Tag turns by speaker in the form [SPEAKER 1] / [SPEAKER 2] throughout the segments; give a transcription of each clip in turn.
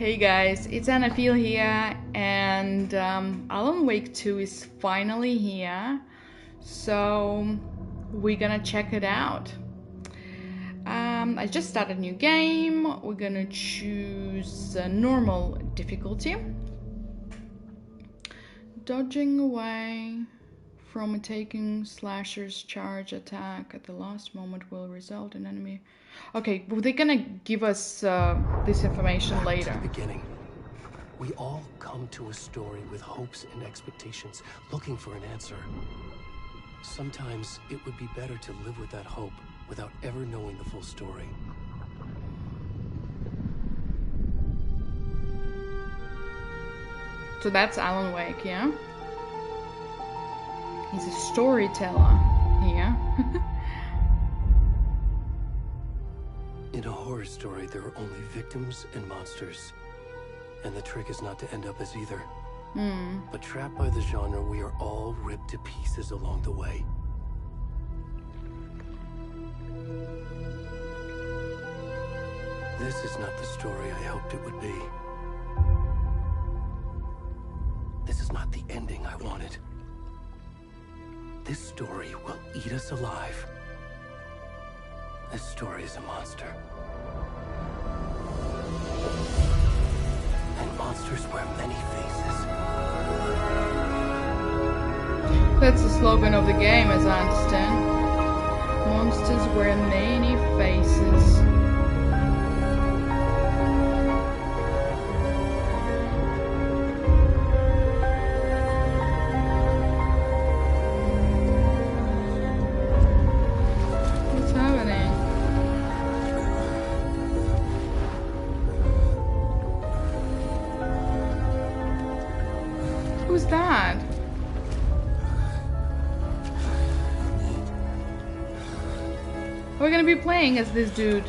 [SPEAKER 1] Hey guys, it's Anafil here, and Alan Wake 2 is finally here, so we're gonna check it out. I just started a new game. We're gonna choose normal difficulty. Dodging away from a taking slasher's charge attack at the last moment will result in enemy. Okay, well, they're gonna give us this information later.
[SPEAKER 2] To the beginning. We all come to a story with hopes and expectations, looking for an answer. Sometimes it would be better to live with that hope without ever knowing the full story.
[SPEAKER 1] So that's Alan Wake, yeah? He's a storyteller here.
[SPEAKER 2] In a horror story, there are only victims and monsters. And the trick is not to end up as either. But trapped by the genre, we are all ripped to pieces along the way. This is not the story I hoped it would be. This is not the ending I wanted. This story will eat us alive. This story is a monster. And monsters wear many faces.
[SPEAKER 1] That's the slogan of the game, as I understand. Monsters wear many faces. What's happening? Who's that? We're gonna be playing as this dude.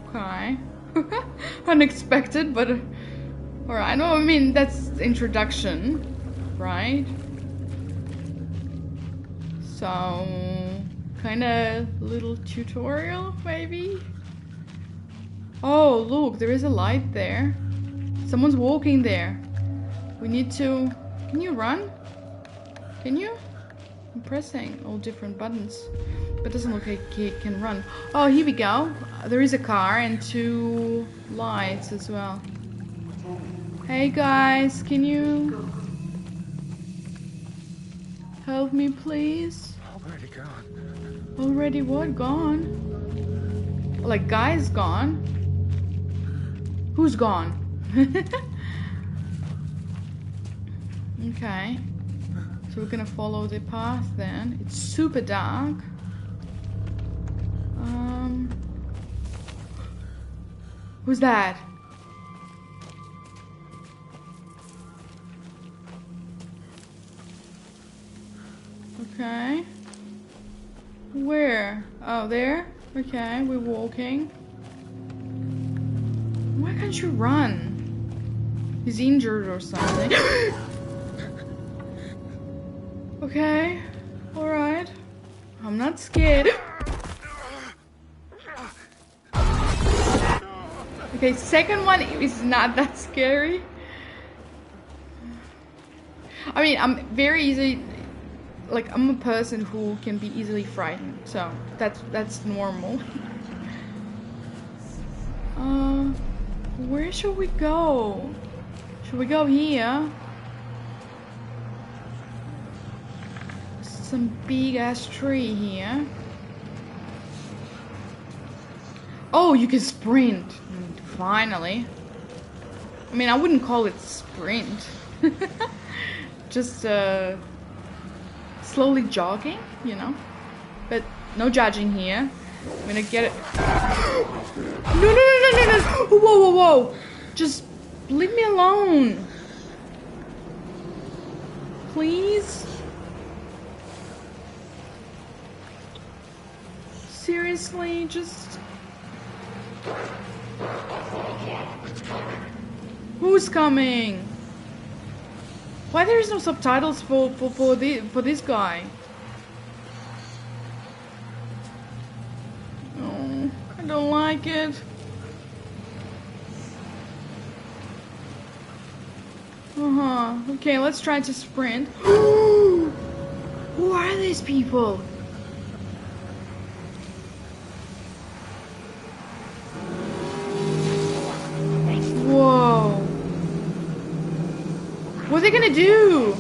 [SPEAKER 1] Okay. Unexpected, but alright. No, I mean, that's introduction, right? So, kinda little tutorial, maybe? Oh, look, there is a light there. Someone's walking there. We need to... Can you run? Can you? I'm pressing all different buttons, but it doesn't look like he can run. Oh, here we go. There is a car and two lights as well. Hey guys, can you help me please?
[SPEAKER 3] Already gone.
[SPEAKER 1] Already what? Gone? Like, guys gone? Who's gone? Okay. So we're gonna follow the path then. It's super dark. Who's that? Okay. Where? Oh, there? Okay, we're walking. Why can't you run? He's injured or something. Okay, alright. I'm not scared. Okay, second one is not that scary. I mean, I'm very easy, like, I'm a person who can be easily frightened, so that's normal. Where should we go? Should we go here? Some big ass tree here. Oh, you can sprint. Finally. I mean, I wouldn't call it sprint. Just slowly jogging, you know. But no judging here. I'm gonna get it. No. Whoa, whoa, whoa. Just leave me alone. Please. Seriously, just... Who's coming? Why there is no subtitles for this guy? Oh, I don't like it. Okay, let's try to sprint. Who are these people? Whoa. What are they gonna do?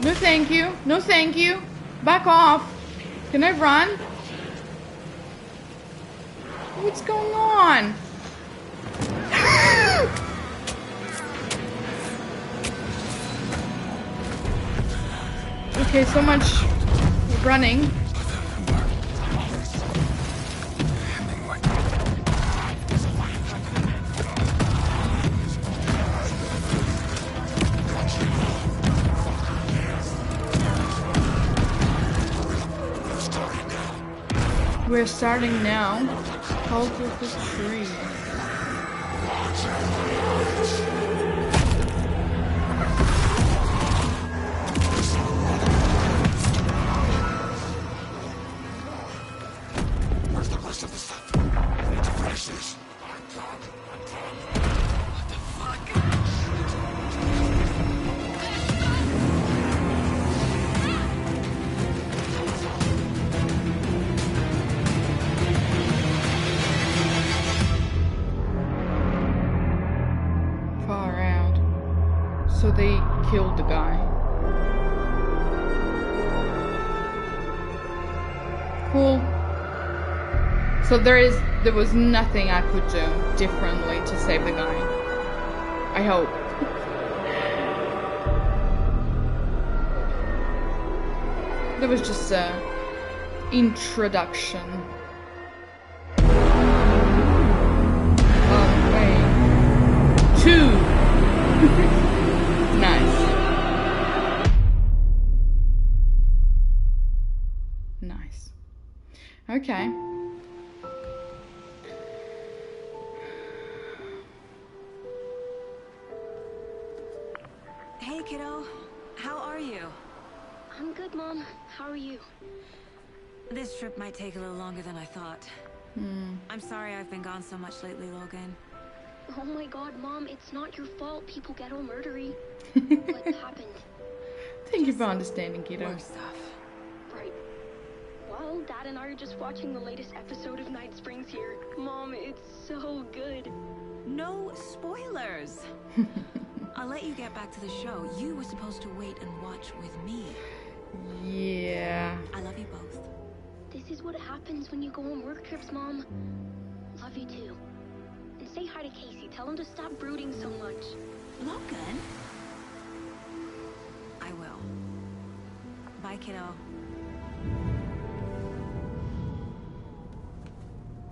[SPEAKER 1] No thank you. No thank you. Back off. Can I run? What's going on? Okay, so much running. We're starting now. Cult of the Tree.
[SPEAKER 3] Where's the rest of the stuff? I need to finish this. What the fuck?
[SPEAKER 1] Far out. So they killed the guy. Cool. So there was nothing I could do differently to save the guy. I hope. That was just a introduction. One way. Two. Nice. Nice. Okay.
[SPEAKER 4] Hey, kiddo. How are you?
[SPEAKER 5] I'm good, Mom. How are you?
[SPEAKER 4] This trip might take a little longer than I thought. I'm sorry I've been gone so much lately, Logan.
[SPEAKER 5] Oh my god, Mom, it's not your fault people get all murdery. What happened?
[SPEAKER 1] Thank you for understanding, kiddo.
[SPEAKER 4] Work stuff.
[SPEAKER 5] Right. Well, Dad and I are just watching the latest episode of Night Springs here. Mom, it's so good.
[SPEAKER 4] No spoilers! I'll let you get back to the show. You were supposed to wait and watch with me.
[SPEAKER 1] Yeah.
[SPEAKER 4] I love you both.
[SPEAKER 5] This is what happens when you go on work trips, Mom. Love you too. And say hi to Casey. Tell him to stop brooding so much.
[SPEAKER 4] Logan? I will. Bye, kiddo.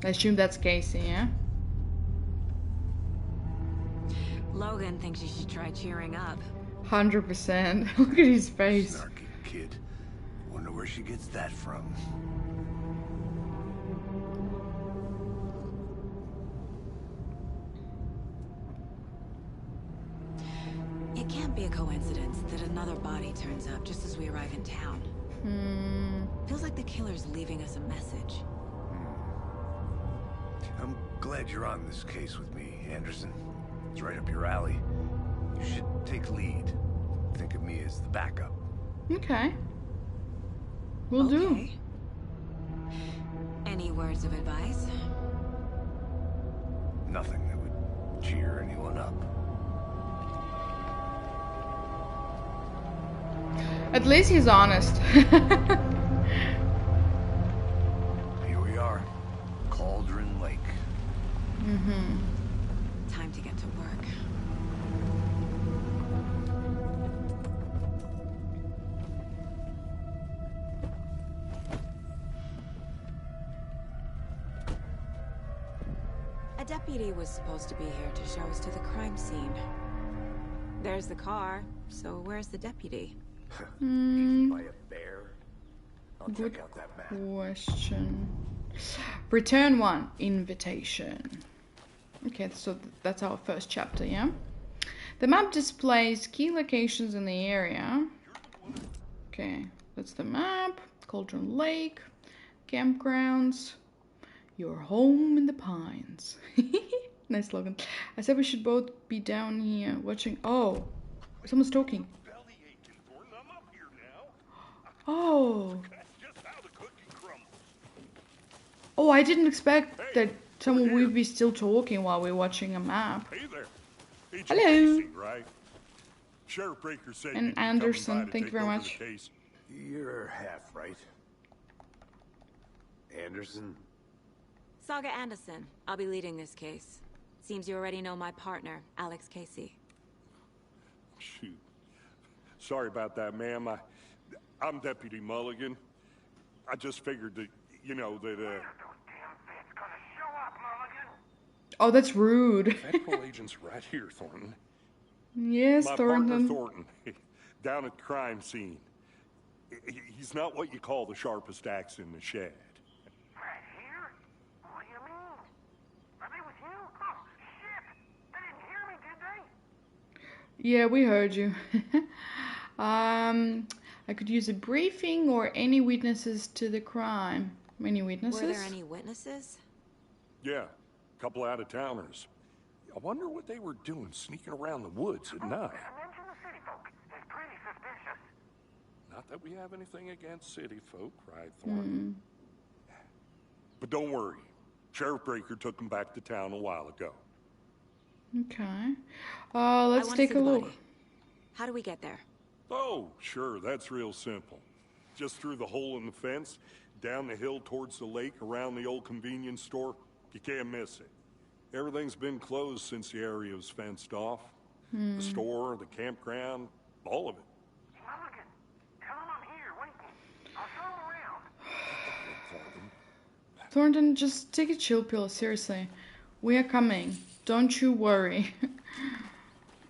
[SPEAKER 1] I assume that's Casey, yeah?
[SPEAKER 4] Logan thinks you should try cheering up.
[SPEAKER 1] 100%. Look at his face.
[SPEAKER 3] Snarky kid. Wonder where she gets that from.
[SPEAKER 4] It can't be a coincidence that another body turns up just as we arrive in town. Feels like the killer's leaving us a message.
[SPEAKER 3] I'm glad you're on this case with me, Anderson. It's right up your alley. You should take lead. Think of me as the backup.
[SPEAKER 1] Okay. Will do.
[SPEAKER 4] Okay. Any words of advice?
[SPEAKER 3] Nothing that would cheer anyone up.
[SPEAKER 1] At least he's honest.
[SPEAKER 3] Here we are. Cauldron Lake.
[SPEAKER 4] Time to get to work. A deputy was supposed to be here to show us to the crime scene. There's the car, so where's the deputy?
[SPEAKER 3] Eaten by a bear? I'll
[SPEAKER 1] Good
[SPEAKER 3] check out that map.
[SPEAKER 1] question. Return 1. Invitation. Okay, so that's our first chapter, yeah? The map displays key locations in the area. Okay, that's the map. Cauldron Lake. Campgrounds. Your home in the pines. Nice slogan. I said we should both be down here watching. Oh, someone's talking. Oh. Oh, I didn't expect that someone would be still talking while we're watching a map.
[SPEAKER 6] Hey there. Agent
[SPEAKER 1] Hello.
[SPEAKER 6] Casey, right? Sheriff Breaker said
[SPEAKER 1] And
[SPEAKER 6] you'd be coming by
[SPEAKER 1] Anderson,
[SPEAKER 6] to
[SPEAKER 1] thank you
[SPEAKER 6] take
[SPEAKER 1] very
[SPEAKER 6] over
[SPEAKER 1] much.
[SPEAKER 6] the case.
[SPEAKER 3] You're half right. Anderson?
[SPEAKER 4] Saga Anderson. I'll be leading this case. Seems you already know my partner, Alex Casey.
[SPEAKER 6] Shoot. Sorry about that, ma'am. I'm Deputy Mulligan. I just figured that, you know, that,
[SPEAKER 1] Oh, that's rude.
[SPEAKER 6] Federal agent's right here, Thornton.
[SPEAKER 1] Yes,
[SPEAKER 6] My
[SPEAKER 1] Thornton.
[SPEAKER 6] partner Thornton, down at the crime scene. He's not what you call the sharpest axe in the shed.
[SPEAKER 7] Right here? What do you mean? Are they with you? Oh, shit! They didn't hear me, did they?
[SPEAKER 1] Yeah, we heard you. I could use a briefing or any witnesses to the crime. Any witnesses?
[SPEAKER 4] Were there any witnesses?
[SPEAKER 6] Yeah, a couple out-of-towners. I wonder what they were doing sneaking around the woods at night.
[SPEAKER 7] Mention the city folk. It's pretty suspicious.
[SPEAKER 6] Not that we have anything against city folk, right, Thornton? But don't worry. Sheriff Breaker took them back to town a while ago.
[SPEAKER 1] Okay. Let's
[SPEAKER 4] I want to
[SPEAKER 1] take
[SPEAKER 4] see
[SPEAKER 1] a
[SPEAKER 4] the
[SPEAKER 1] look.
[SPEAKER 4] body. How do we get there?
[SPEAKER 6] Oh, sure, that's real simple. Just through the hole in the fence, down the hill towards the lake, around the old convenience store. You can't miss it. Everything's been closed since the area was fenced off. The store, the campground, all of it.
[SPEAKER 7] Mulligan, tell them I'm here, waiting. I'll show them around.
[SPEAKER 1] Thornton, just take a chill pill, seriously. We are coming. Don't you worry.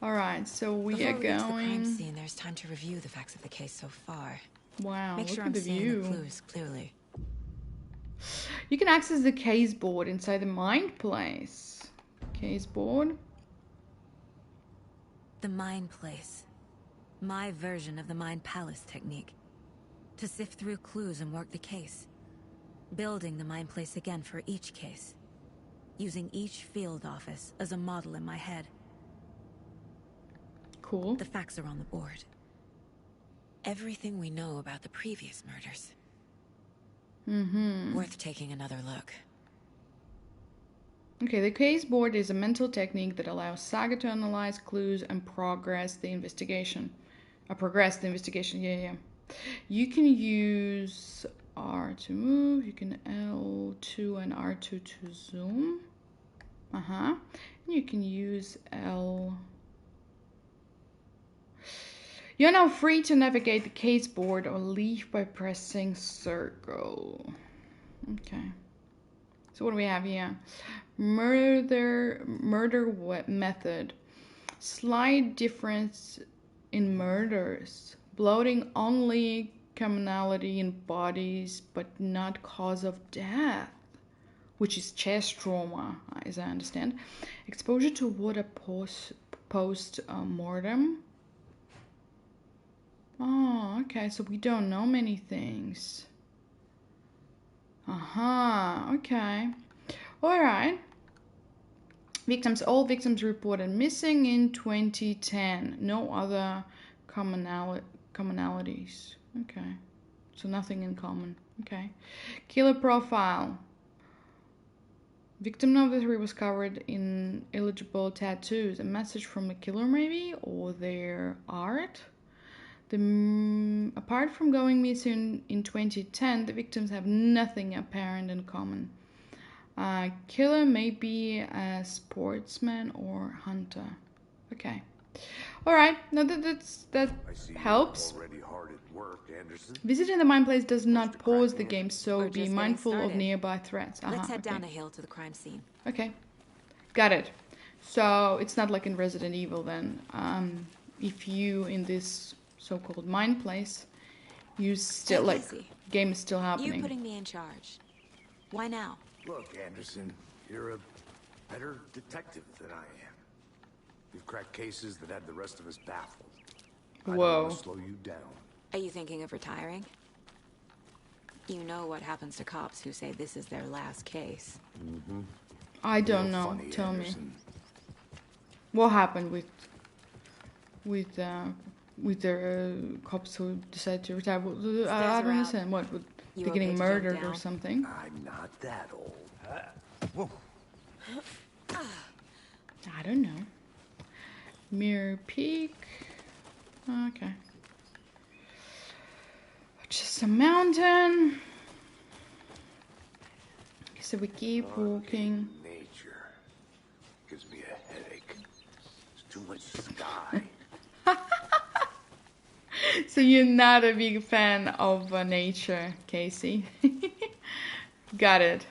[SPEAKER 1] Alright, so we
[SPEAKER 4] Before
[SPEAKER 1] are
[SPEAKER 4] we get to the crime
[SPEAKER 1] going...
[SPEAKER 4] scene, there's time to review the facts of the case so far.
[SPEAKER 1] Wow,
[SPEAKER 4] Make
[SPEAKER 1] look
[SPEAKER 4] sure
[SPEAKER 1] at
[SPEAKER 4] I'm
[SPEAKER 1] the
[SPEAKER 4] seeing
[SPEAKER 1] view.
[SPEAKER 4] the clues clearly.
[SPEAKER 1] You can access the case board inside the Mind Place. Case board.
[SPEAKER 4] The Mind Place. My version of the Mind Palace technique. To sift through clues and work the case. Building the Mind Place again for each case. Using each field office as a model in my head.
[SPEAKER 1] Cool.
[SPEAKER 4] The facts are on the board. Everything we know about the previous murders. Worth taking another look.
[SPEAKER 1] Okay, the case board is a mental technique that allows Saga to analyze clues and progress the investigation. Yeah. You can use R to move, you can L2 and R2 to zoom. And you can use L. You're now free to navigate the case board or leave by pressing circle. Okay. So what do we have here? Murder method. Slight difference in murders. Bloating only commonality in bodies, but not cause of death. Which is chest trauma, as I understand. Exposure to water post-mortem. Oh, okay, so we don't know many things. Okay. Alright. Victims. All victims reported missing in 2010. No other commonalities. Okay. So nothing in common. Okay. Killer profile. Victim number 3 was covered in illegible tattoos. A message from a killer maybe? Or their art? Apart from going missing in 2010, the victims have nothing apparent in common. Killer may be a sportsman or hunter. Okay. Alright, no, that helps.
[SPEAKER 3] Already hard at work, Anderson.
[SPEAKER 1] Visiting the Mind Place does not pause the game, so
[SPEAKER 4] We're
[SPEAKER 1] be
[SPEAKER 4] just
[SPEAKER 1] mindful
[SPEAKER 4] getting
[SPEAKER 1] of
[SPEAKER 4] started.
[SPEAKER 1] nearby threats.
[SPEAKER 4] Let's head
[SPEAKER 1] okay.
[SPEAKER 4] down the hill to the crime scene.
[SPEAKER 1] Okay. Got it. So it's not like in Resident Evil then. If you in this so-called Mind Place, you still
[SPEAKER 4] Hey,
[SPEAKER 1] like
[SPEAKER 4] Casey.
[SPEAKER 1] game is still
[SPEAKER 4] You
[SPEAKER 1] happening.
[SPEAKER 4] putting me in charge. Why now?
[SPEAKER 3] Look, Anderson, you're a better detective than I am. You've cracked cases that had the rest of us baffled. I don't
[SPEAKER 1] Whoa.
[SPEAKER 3] want to slow you down.
[SPEAKER 4] Are you thinking of retiring? You know what happens to cops who say this is their last case.
[SPEAKER 1] I don't
[SPEAKER 3] Real
[SPEAKER 1] know.
[SPEAKER 3] funny,
[SPEAKER 1] Tell me.
[SPEAKER 3] Anderson.
[SPEAKER 1] What happened with the cops who decided to retire? I don't
[SPEAKER 4] are out.
[SPEAKER 1] understand. What? Would
[SPEAKER 4] You
[SPEAKER 1] they
[SPEAKER 4] okay
[SPEAKER 1] getting
[SPEAKER 4] to jump
[SPEAKER 1] murdered or
[SPEAKER 4] down?
[SPEAKER 1] something?
[SPEAKER 3] I'm not that old. Whoa.
[SPEAKER 1] I don't know. Mirror Peak. Okay. Just a mountain. So we keep walking.
[SPEAKER 3] Nature gives me a headache. There's too much sky.
[SPEAKER 1] So you're not a big fan of nature, Casey. Got it.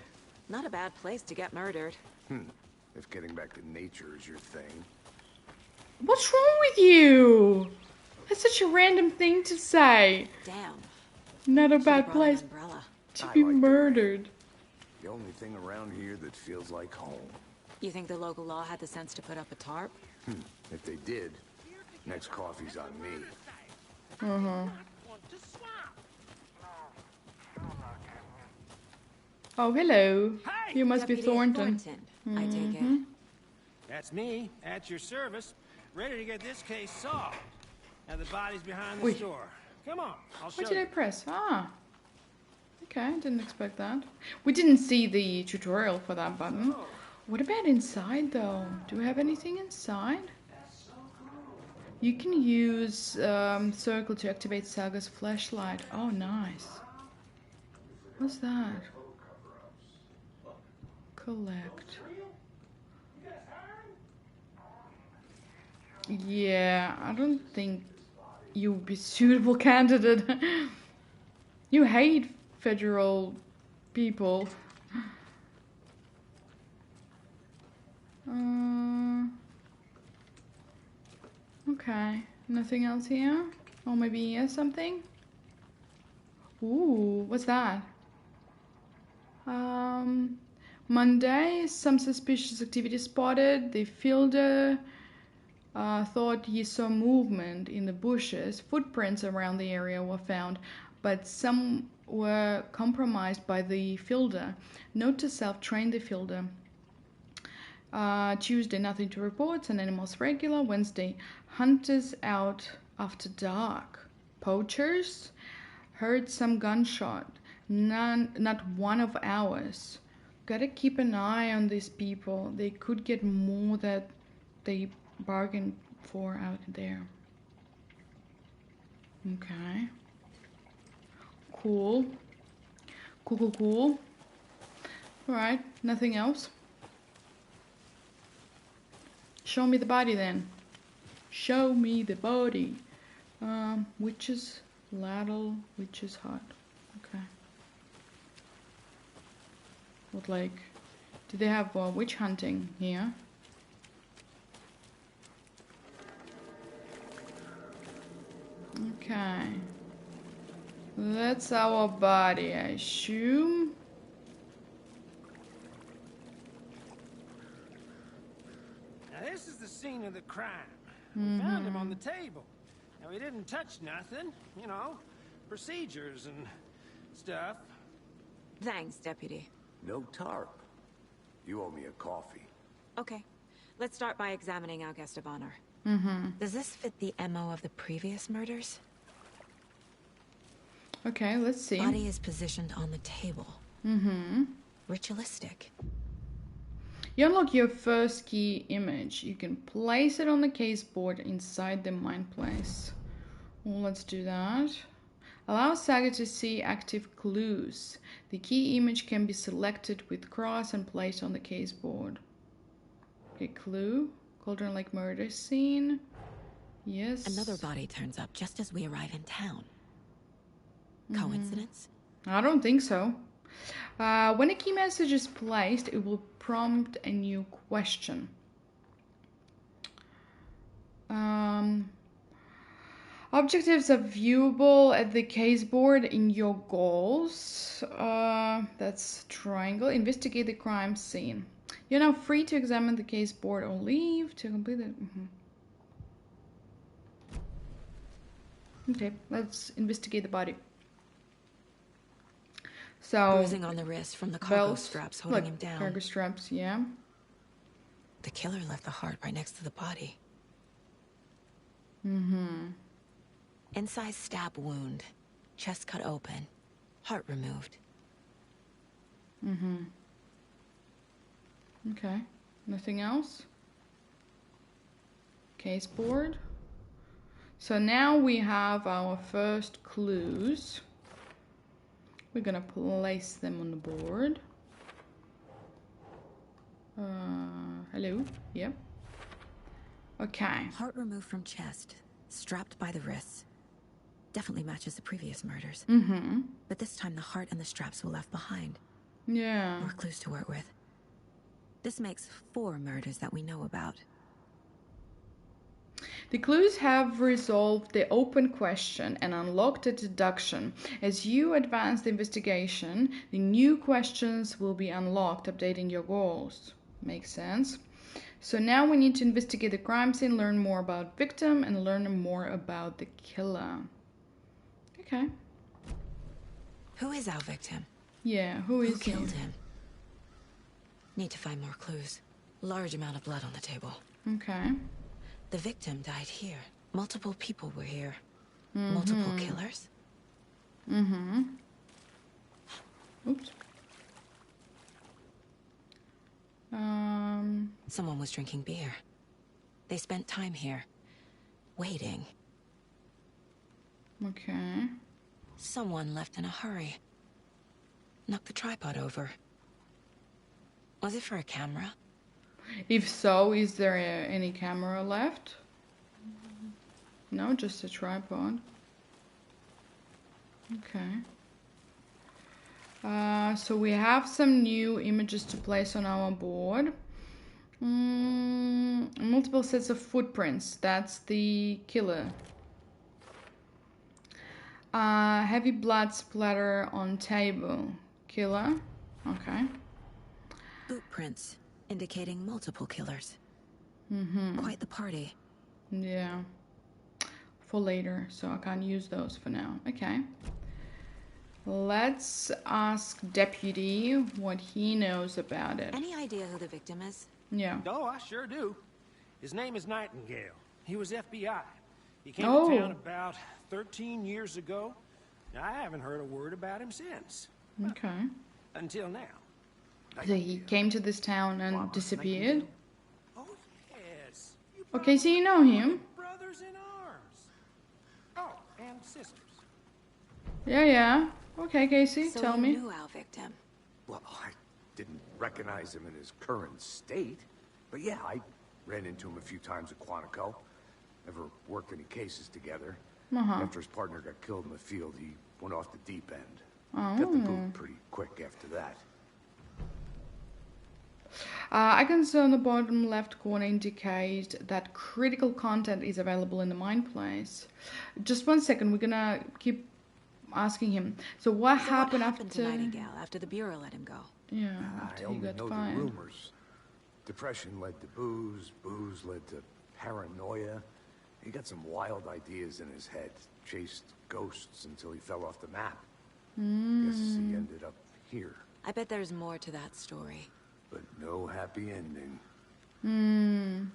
[SPEAKER 8] Not a bad place to get murdered.
[SPEAKER 3] If getting back to nature is your thing.
[SPEAKER 1] What's wrong with you? That's such a random thing to say.
[SPEAKER 8] Damn.
[SPEAKER 1] Not a
[SPEAKER 8] Should've
[SPEAKER 1] bad
[SPEAKER 8] brought an
[SPEAKER 1] place
[SPEAKER 8] umbrella.
[SPEAKER 1] to
[SPEAKER 3] I
[SPEAKER 1] be
[SPEAKER 3] like the rain.
[SPEAKER 1] murdered.
[SPEAKER 3] The only thing around here that feels like home.
[SPEAKER 8] You think the local law had the sense to put up a tarp?
[SPEAKER 3] If they did, next coffee's on me.
[SPEAKER 1] Oh, hello.
[SPEAKER 7] Hey,
[SPEAKER 1] You must be
[SPEAKER 8] Deputy
[SPEAKER 1] Thornton.
[SPEAKER 8] I take it.
[SPEAKER 7] That's me, at your service, ready to get this case solved. Now the body's behind the
[SPEAKER 1] Wait.
[SPEAKER 7] store. Come on, I'll show
[SPEAKER 1] What did I
[SPEAKER 7] you.
[SPEAKER 1] press? Ah. Okay, I didn't expect that. We didn't see the tutorial for that button. What about inside though? Do we have anything inside? You can use circle to activate Saga's flashlight. Oh, nice. What's that? Collect. Yeah, I don't think you would be suitable candidate. You hate federal people. Okay, nothing else here? Or maybe here's something? Ooh, what's that? Monday, some suspicious activity spotted. The fielder thought he saw movement in the bushes. Footprints around the area were found, but some were compromised by the fielder. Note to self, train the fielder. Tuesday, nothing to report, and animals regular. Wednesday, hunters out after dark. Poachers heard some gunshot. Not one of ours. Gotta keep an eye on these people. They could get more that they bargained for out there. Okay. Cool. Cool. Alright, nothing else? Show me the body then. Show me the body. Witch's ladle, witch's hut. Okay. What, like, do they have witch hunting here? Okay. That's our body, I assume.
[SPEAKER 7] Now this is the scene of the crime. We found him on the table. Now we didn't touch nothing, you know, procedures and stuff.
[SPEAKER 8] Thanks, Deputy.
[SPEAKER 3] No tarp. You owe me a coffee.
[SPEAKER 8] Okay. Let's start by examining our guest of honor. Does this fit the MO of the previous murders?
[SPEAKER 1] Okay, let's see.
[SPEAKER 8] Body is positioned on the table. Ritualistic.
[SPEAKER 1] You unlock your first key image. You can place it on the case board inside the mind place. Well, let's do that. Allow Saga to see active clues. The key image can be selected with cross and placed on the case board. Okay, clue. Cauldron Lake murder scene. Yes.
[SPEAKER 8] Another body turns up just as we arrive in town. Coincidence?
[SPEAKER 1] I don't think so. When a key message is placed, it will prompt a new question. Objectives are viewable at the case board in your goals. That's triangle. Investigate the crime scene. You're now free to examine the case board or leave to complete it. Okay, let's investigate the body. So
[SPEAKER 4] Bruising on the wrist from the cargo
[SPEAKER 1] belts,
[SPEAKER 4] straps holding
[SPEAKER 1] like
[SPEAKER 4] him down.
[SPEAKER 1] cargo straps, yeah.
[SPEAKER 4] The killer left the heart right next to the body. Inside stab wound, chest cut open, heart removed.
[SPEAKER 1] Okay. Nothing else? Case board. So now we have our first clues. We're gonna place them on the board. Hello? Yep. Okay.
[SPEAKER 4] Heart removed from chest, strapped by the wrists. Definitely matches the previous murders. But this time the heart and the straps were left behind.
[SPEAKER 1] Yeah.
[SPEAKER 4] More clues to work with. This makes 4 murders that we know about.
[SPEAKER 1] The clues have resolved the open question and unlocked the deduction. As you advance the investigation, the new questions will be unlocked, updating your goals. Makes sense. So now we need to investigate the crime scene, learn more about victim, and learn more about the killer. Okay.
[SPEAKER 4] Who is our victim?
[SPEAKER 1] Yeah, who is he?
[SPEAKER 4] Killed him? Need to find more clues. Large amount of blood on the table.
[SPEAKER 1] Okay.
[SPEAKER 4] The victim died here. Multiple people were here. Multiple killers?
[SPEAKER 1] Oops.
[SPEAKER 4] Someone was drinking beer. They spent time here. Waiting.
[SPEAKER 1] Okay.
[SPEAKER 4] Someone left in a hurry. Knocked the tripod over. Was it for a camera?
[SPEAKER 1] If so, is there any camera left? No, just a tripod. Okay. So we have some new images to place on our board. Multiple sets of footprints. That's the killer. Heavy blood splatter on table. Killer. Okay.
[SPEAKER 4] Boot prints, indicating multiple killers. Quite the party.
[SPEAKER 1] Yeah. For later, so I can't use those for now. Okay. Let's ask Deputy what he knows about it.
[SPEAKER 4] Any idea who the victim is?
[SPEAKER 1] Yeah.
[SPEAKER 7] Oh, I sure do. His name is Nightingale. He was FBI. He came
[SPEAKER 1] Oh.
[SPEAKER 7] to town about 13 years ago. I haven't heard a word about him since.
[SPEAKER 1] Okay.
[SPEAKER 7] Until now.
[SPEAKER 1] So he came to this town and disappeared.
[SPEAKER 7] Oh, yes. You
[SPEAKER 1] Okay, so you know him.
[SPEAKER 7] brothers in arms. Oh, and sisters.
[SPEAKER 1] Yeah. Okay, Casey,
[SPEAKER 4] So
[SPEAKER 1] tell
[SPEAKER 4] you
[SPEAKER 1] me.
[SPEAKER 4] knew our victim.
[SPEAKER 3] Well, I didn't recognize him in his current state. But yeah, I ran into him a few times at Quantico. Never worked any cases together. After his partner got killed in the field, he went off the deep end. Got the boot pretty quick after that.
[SPEAKER 1] Icons on the bottom left corner indicate that critical content is available in the mine place. Just 1 second, we're gonna keep asking him. So what happened
[SPEAKER 4] What happened
[SPEAKER 1] after?
[SPEAKER 4] to Nightingale after the Bureau let him go?
[SPEAKER 1] Yeah,
[SPEAKER 3] I
[SPEAKER 1] after he
[SPEAKER 3] only
[SPEAKER 1] got
[SPEAKER 3] know the
[SPEAKER 1] fired.
[SPEAKER 3] rumors. Depression led to booze, booze led to paranoia. He got some wild ideas in his head, chased ghosts until he fell off the map. Guess he ended up here,
[SPEAKER 4] I bet there's more to that story.
[SPEAKER 3] but no happy ending.
[SPEAKER 4] Nightingale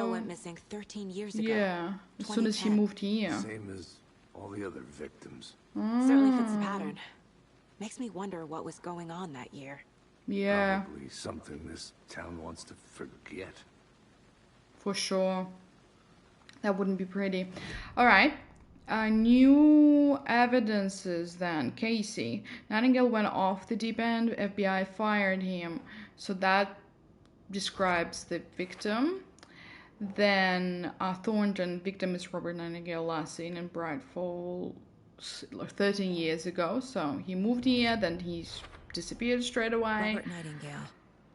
[SPEAKER 1] So-
[SPEAKER 4] went missing 13 years ago.
[SPEAKER 1] Yeah, as soon as he
[SPEAKER 4] 2010.
[SPEAKER 1] moved here.
[SPEAKER 3] Same as all the other victims.
[SPEAKER 4] Certainly fits the pattern. Makes me wonder what was going on that year.
[SPEAKER 1] Yeah,
[SPEAKER 3] Probably something this town wants to forget.
[SPEAKER 1] for sure. That wouldn't be pretty. All right. New evidences then. Casey. Nightingale went off the deep end. FBI fired him. So that describes the victim. Then Thornton, victim is Robert Nightingale, last seen in Bright Falls 13 years ago. So he moved here, then he's disappeared straight away.
[SPEAKER 4] Robert Nightingale,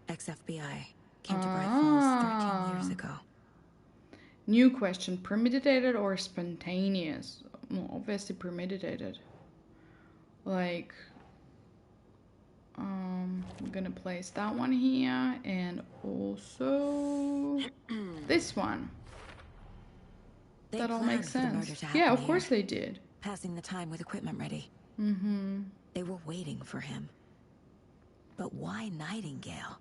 [SPEAKER 4] ex-FBI, came to Bright Falls 13 years ago.
[SPEAKER 1] New question, premeditated or spontaneous? Well, obviously premeditated. Like, we're gonna place that one here, and also this one.
[SPEAKER 4] They
[SPEAKER 1] That all
[SPEAKER 4] planned
[SPEAKER 1] makes
[SPEAKER 4] for the
[SPEAKER 1] sense.
[SPEAKER 4] murder to
[SPEAKER 1] Yeah,
[SPEAKER 4] happen
[SPEAKER 1] of course
[SPEAKER 4] here,
[SPEAKER 1] they did.
[SPEAKER 4] passing the time with equipment ready. They were waiting for him. But why Nightingale?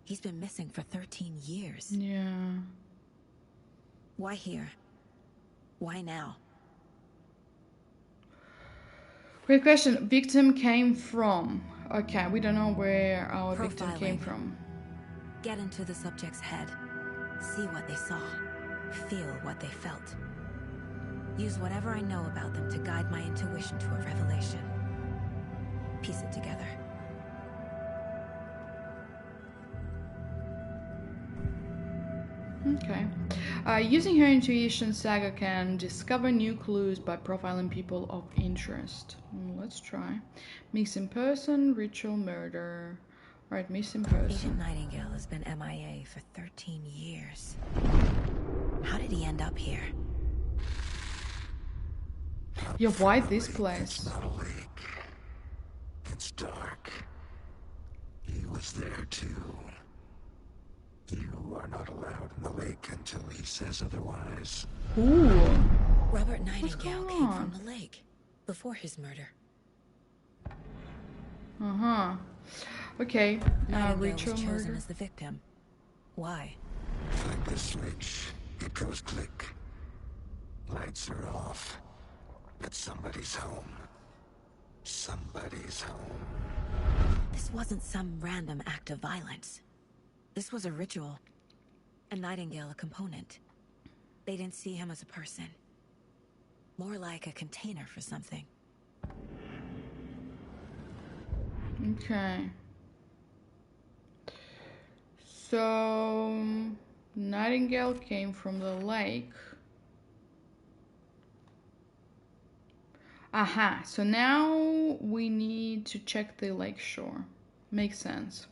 [SPEAKER 4] He's been missing for 13 years.
[SPEAKER 1] Yeah.
[SPEAKER 4] Why here? Why now?
[SPEAKER 1] Great question. Victim came from. Okay, we don't know where our victim came from.
[SPEAKER 4] Get into the subject's head. See what they saw. Feel what they felt. Use whatever I know about them to guide my intuition to a revelation. Piece it together.
[SPEAKER 1] Okay. Using her intuition, Saga can discover new clues by profiling people of interest. Let's try. Missing person, ritual murder. Alright, missing person.
[SPEAKER 4] Agent Nightingale has been MIA for 13 years. How did he end up here?
[SPEAKER 1] Yeah, why this place?
[SPEAKER 9] It's not a lake. It's dark. He was there too. You are not allowed in the lake until he says otherwise.
[SPEAKER 1] Ooh.
[SPEAKER 4] Robert Nightingale came from the lake before his murder.
[SPEAKER 1] Okay.
[SPEAKER 4] Nightingale
[SPEAKER 1] Ritual
[SPEAKER 4] was chosen
[SPEAKER 1] murder.
[SPEAKER 4] as the victim. Why?
[SPEAKER 9] Flip the switch. It goes click. Lights are off. But somebody's home. Somebody's home.
[SPEAKER 4] This wasn't some random act of violence. This was a ritual. And Nightingale a component. They didn't see him as a person. More like a container for something.
[SPEAKER 1] Okay. So Nightingale came from the lake. Aha, so now we need to check the lake shore. Makes sense.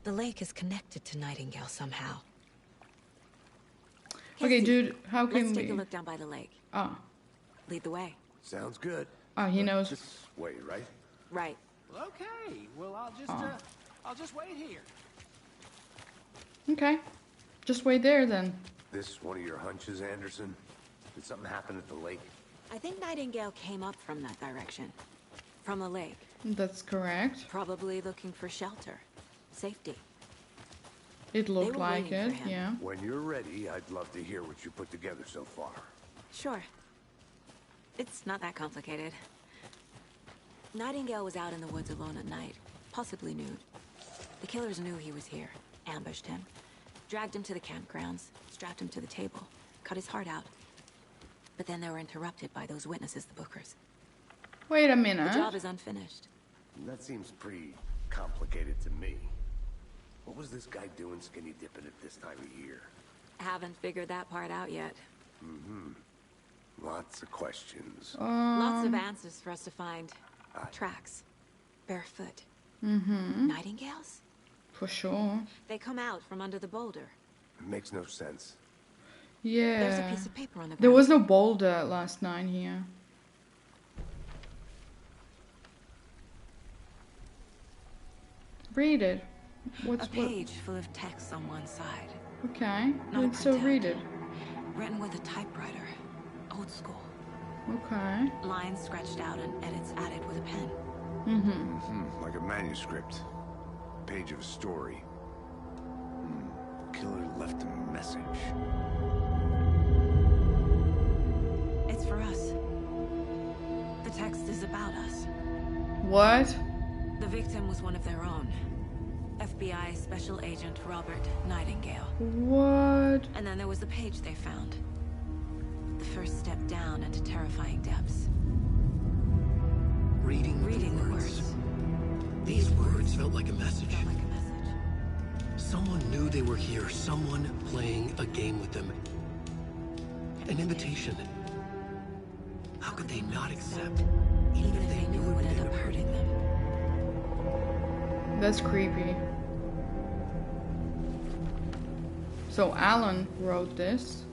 [SPEAKER 4] The lake is connected to Nightingale somehow.
[SPEAKER 1] Okay,
[SPEAKER 4] Casey,
[SPEAKER 1] dude, how can
[SPEAKER 4] let's
[SPEAKER 1] we...
[SPEAKER 4] take a look down by the lake.
[SPEAKER 1] Ah.
[SPEAKER 4] Lead the way.
[SPEAKER 3] Sounds good.
[SPEAKER 1] Oh, he knows.
[SPEAKER 3] This way, right?
[SPEAKER 4] Right.
[SPEAKER 7] Well, okay. Well, I'll just wait here.
[SPEAKER 1] Okay. Just wait there then.
[SPEAKER 3] This one of your hunches, Anderson? Did something happen at the lake?
[SPEAKER 4] I think Nightingale came up from that direction. From the lake.
[SPEAKER 1] That's correct.
[SPEAKER 4] Probably looking for shelter. Safety.
[SPEAKER 1] It looked
[SPEAKER 4] were
[SPEAKER 1] like
[SPEAKER 4] waiting
[SPEAKER 1] it,
[SPEAKER 4] for him.
[SPEAKER 1] yeah.
[SPEAKER 3] When you're ready, I'd love to hear what you put together so far.
[SPEAKER 4] Sure. It's not that complicated. Nightingale was out in the woods alone at night, possibly nude. The killers knew he was here, ambushed him, dragged him to the campgrounds, strapped him to the table, cut his heart out. But then they were interrupted by those witnesses, the Bookers.
[SPEAKER 1] Wait a
[SPEAKER 4] The
[SPEAKER 1] minute.
[SPEAKER 4] job is unfinished.
[SPEAKER 3] That seems pretty complicated to me. What was this guy doing skinny dipping at this time of year?
[SPEAKER 4] Haven't figured that part out yet.
[SPEAKER 3] Lots of questions.
[SPEAKER 4] Lots of answers for us to find. Tracks. Barefoot. Nightingales?
[SPEAKER 1] For sure.
[SPEAKER 4] They come out from under the boulder.
[SPEAKER 3] It makes no sense.
[SPEAKER 1] Yeah.
[SPEAKER 4] There's a piece of paper on the ground.
[SPEAKER 1] There was no boulder last night here. Read it. What's
[SPEAKER 4] A page full of text on one side.
[SPEAKER 1] Okay.
[SPEAKER 4] Not a
[SPEAKER 1] Let's so
[SPEAKER 4] printout.
[SPEAKER 1] read it.
[SPEAKER 4] Written with a typewriter. Old school.
[SPEAKER 1] Okay.
[SPEAKER 4] Lines scratched out and edits added with a pen.
[SPEAKER 3] Like a manuscript. Page of a story. Killer left a message.
[SPEAKER 4] It's for us. The text is about us.
[SPEAKER 1] What?
[SPEAKER 4] The victim was one of their own. FBI Special Agent Robert Nightingale.
[SPEAKER 1] What?
[SPEAKER 4] And then there was the page they found. The first step down into terrifying depths.
[SPEAKER 2] Reading
[SPEAKER 4] the words.
[SPEAKER 2] These words felt like a message.
[SPEAKER 4] Felt like a message.
[SPEAKER 2] Someone knew they were here. Someone playing a game with them. An invitation. How could they not accept?
[SPEAKER 4] Even if they knew it would end up hurting them.
[SPEAKER 1] That's creepy. So Alan wrote this.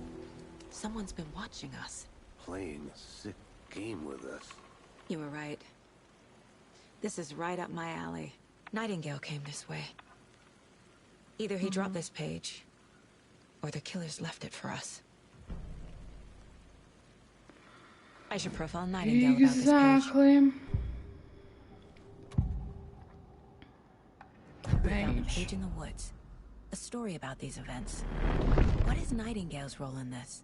[SPEAKER 4] Someone's been watching us.
[SPEAKER 3] Playing a sick game with us.
[SPEAKER 4] You were right. This is right up my alley. Nightingale came this way. Either he dropped this page, or the killers left it for us. I should profile Nightingale about this page.
[SPEAKER 1] Exactly.
[SPEAKER 4] Found a
[SPEAKER 1] page.
[SPEAKER 4] page in the woods. A story about these events. What is Nightingale's role in this?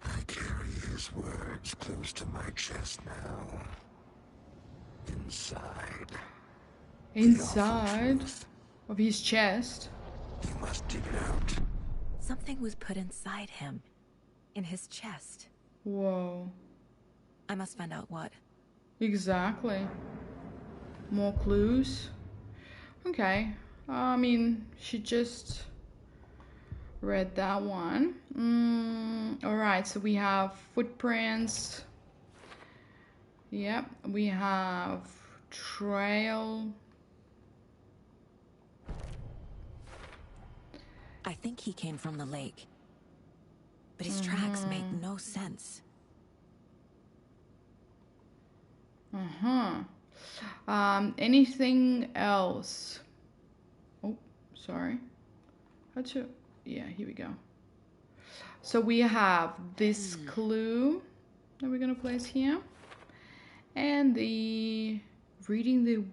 [SPEAKER 9] I carry his words close to my chest now. Inside.
[SPEAKER 1] Inside of his chest.
[SPEAKER 9] You must dig it out.
[SPEAKER 4] Something was put inside him. In his chest.
[SPEAKER 1] Whoa.
[SPEAKER 4] I must find out what.
[SPEAKER 1] Exactly. More clues. Okay. I mean, she just read that one. Alright, so we have footprints. Yep, we have trail.
[SPEAKER 4] I think he came from the lake. But his tracks make no sense.
[SPEAKER 1] Anything else? Oh, sorry. Yeah, here we go. So we have this clue that we're gonna place here. And reading the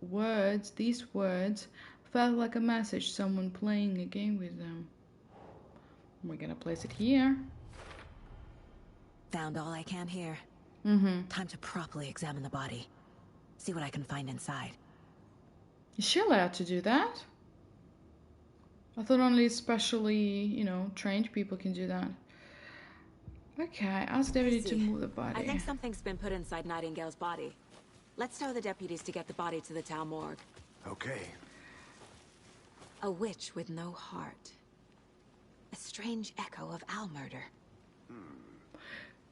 [SPEAKER 1] words, these words, felt like a message, someone playing a game with them. We're gonna place it here.
[SPEAKER 4] Found all I can here. Time to properly examine the body. See what I can find inside.
[SPEAKER 1] Is she allowed to do that? I thought only especially, trained people can do that. Okay, ask Deputy to move the body.
[SPEAKER 8] I think something's been put inside Nightingale's body. Let's tell the deputies to get the body to the town morgue.
[SPEAKER 3] Okay.
[SPEAKER 8] A witch with no heart. A strange echo of Al murder.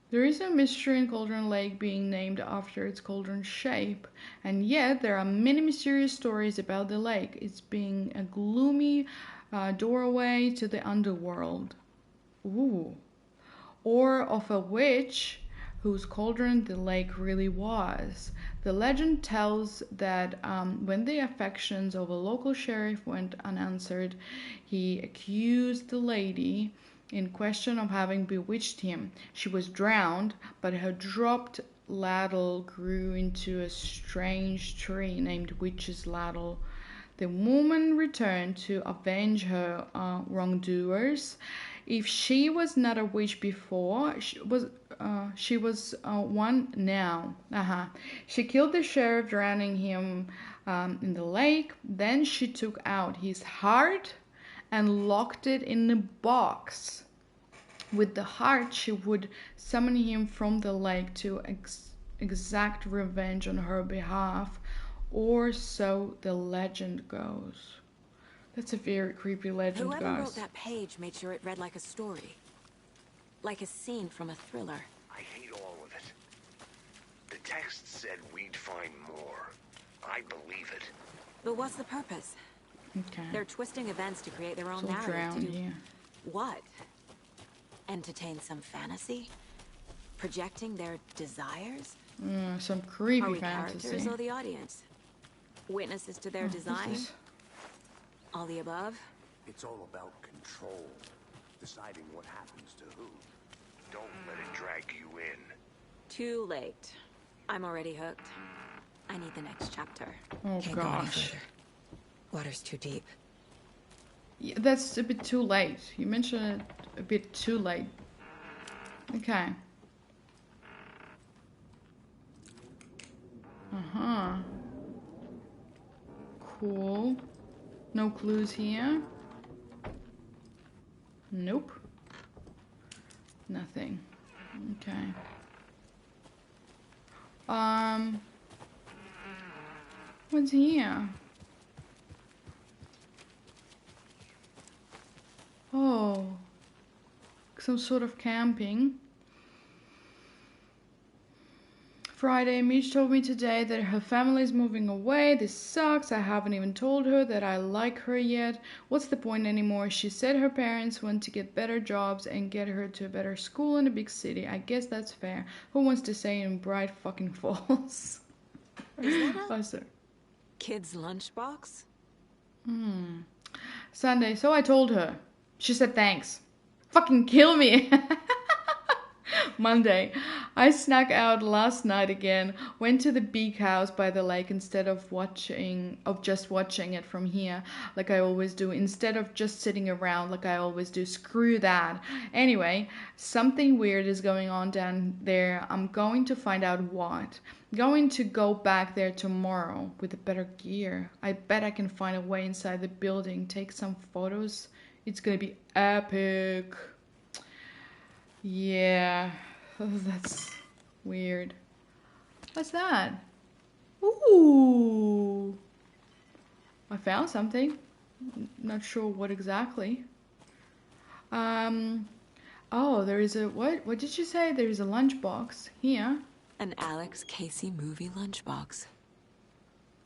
[SPEAKER 1] There is a mystery in Cauldron Lake being named after its cauldron shape, and yet there are many mysterious stories about the lake. It's being a gloomy doorway to the underworld. Ooh. Or of a witch whose cauldron the lake really was. The legend tells that when the affections of a local sheriff went unanswered, he accused the lady in question of having bewitched him. She was drowned, but her dropped ladle grew into a strange tree named Witch's Ladle. The woman returned to avenge her wrongdoers. If she was not a witch before, she was one now. She killed the sheriff, drowning him in the lake. Then she took out his heart and locked it in a box. With the heart, she would summon him from the lake to exact revenge on her behalf, or so the legend goes. That's a very creepy legend, guys.
[SPEAKER 8] Whoever wrote that page made sure it read like a story. Like a scene from a thriller.
[SPEAKER 10] I hate all of it. The text said we'd find more. I believe it.
[SPEAKER 8] But what's the purpose?
[SPEAKER 1] Okay.
[SPEAKER 8] They're twisting events to create their own
[SPEAKER 1] So
[SPEAKER 8] narrative.
[SPEAKER 1] drowned,
[SPEAKER 8] To do
[SPEAKER 1] yeah.
[SPEAKER 8] what? Entertain some fantasy? Projecting their desires?
[SPEAKER 1] Some
[SPEAKER 8] Are
[SPEAKER 1] creepy
[SPEAKER 8] we
[SPEAKER 1] fantasy.
[SPEAKER 8] characters or the audience? Witnesses to their design?
[SPEAKER 1] This is-
[SPEAKER 8] All the above?
[SPEAKER 3] It's all about control. Deciding what happens to who.
[SPEAKER 10] Don't let it drag you in.
[SPEAKER 8] Too late. I'm already hooked. I need the next chapter.
[SPEAKER 1] Oh
[SPEAKER 4] Can't go any
[SPEAKER 1] gosh.
[SPEAKER 4] further. Water's too deep.
[SPEAKER 1] Yeah, that's a bit too late. You mentioned it a bit too late. Okay. Cool. No clues here. Nope. Nothing. Okay. What's here? Oh. Some sort of camping. Friday, Mitch told me today that her family is moving away. This sucks. I haven't even told her that I like her yet. What's the point anymore? She said her parents want to get better jobs and get her to a better school in a big city. I guess that's fair. Who wants to stay in Bright fucking Falls?
[SPEAKER 8] Is that
[SPEAKER 1] Oh, sorry.
[SPEAKER 8] kid's lunchbox?
[SPEAKER 1] Sunday, so I told her. She said thanks. Fucking kill me. Monday. I snuck out last night again. Went to the big house by the lake instead of just watching it from here, like I always do. Instead of just sitting around like I always do. Screw that. Anyway, something weird is going on down there. I'm going to find out what. Going to go back there tomorrow with the better gear. I bet I can find a way inside the building, take some photos. It's gonna be epic. Yeah, that's weird. What's that? Ooh, I found something. Not sure what exactly. Oh, there is a, what did you say? There is a lunchbox here.
[SPEAKER 8] An Alex Casey movie lunchbox.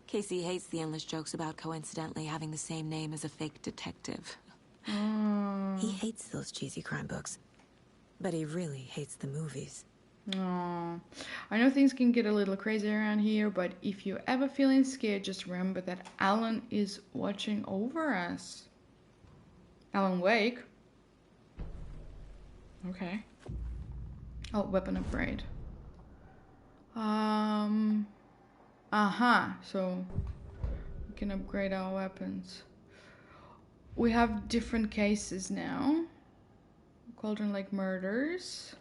[SPEAKER 8] Casey hates the endless jokes about coincidentally having the same name as a fake detective. He hates those cheesy crime books, but he really hates the movies.
[SPEAKER 1] Oh, I know things can get a little crazy around here, but if you're ever feeling scared, just remember that Alan is watching over us. Alan Wake? Okay. Oh, weapon upgrade. So we can upgrade our weapons. We have different cases now. Cauldron Lake murders.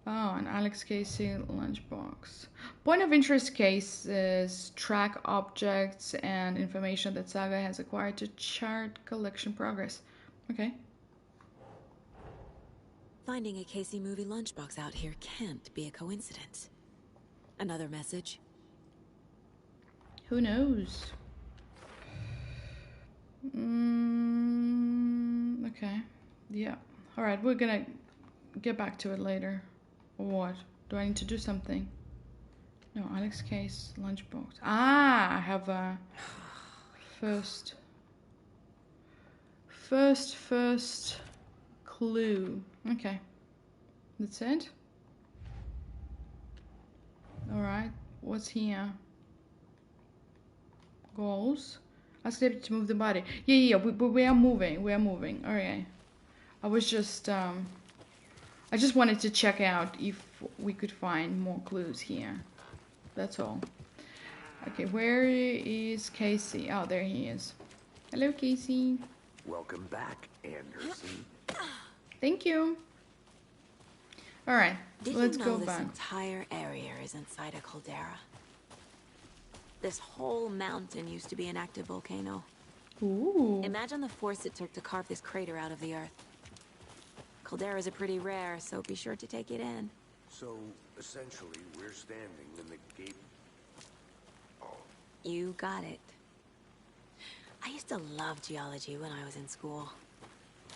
[SPEAKER 1] Oh, an Alex Casey lunchbox. Point of interest cases track objects and information that Saga has acquired to chart collection progress. Okay.
[SPEAKER 8] Finding a Casey movie lunchbox out here can't be a coincidence. Another message?
[SPEAKER 1] Who knows? Okay. Yeah. Alright, we're gonna get back to it later. Or what? Do I need to do something? No, Alex Case lunchbox. Ah, I have a first clue. Okay. That's it? Alright. What's here? Goals. Ask them to move the body. Yeah. We are moving. We are moving. Alright. I was just I just wanted to check out if we could find more clues here. That's all. Okay, where is Casey? Oh, there he is. Hello, Casey.
[SPEAKER 10] Welcome back, Anderson.
[SPEAKER 1] Thank you. All right, let's go back.
[SPEAKER 8] This entire area is inside a caldera. This whole mountain used to be an active volcano.
[SPEAKER 1] Ooh.
[SPEAKER 8] Imagine the force it took to carve this crater out of the earth. Calderas are pretty rare, so be sure to take it in.
[SPEAKER 10] So, essentially, we're standing in the gate... Oh.
[SPEAKER 8] You got it. I used to love geology when I was in school.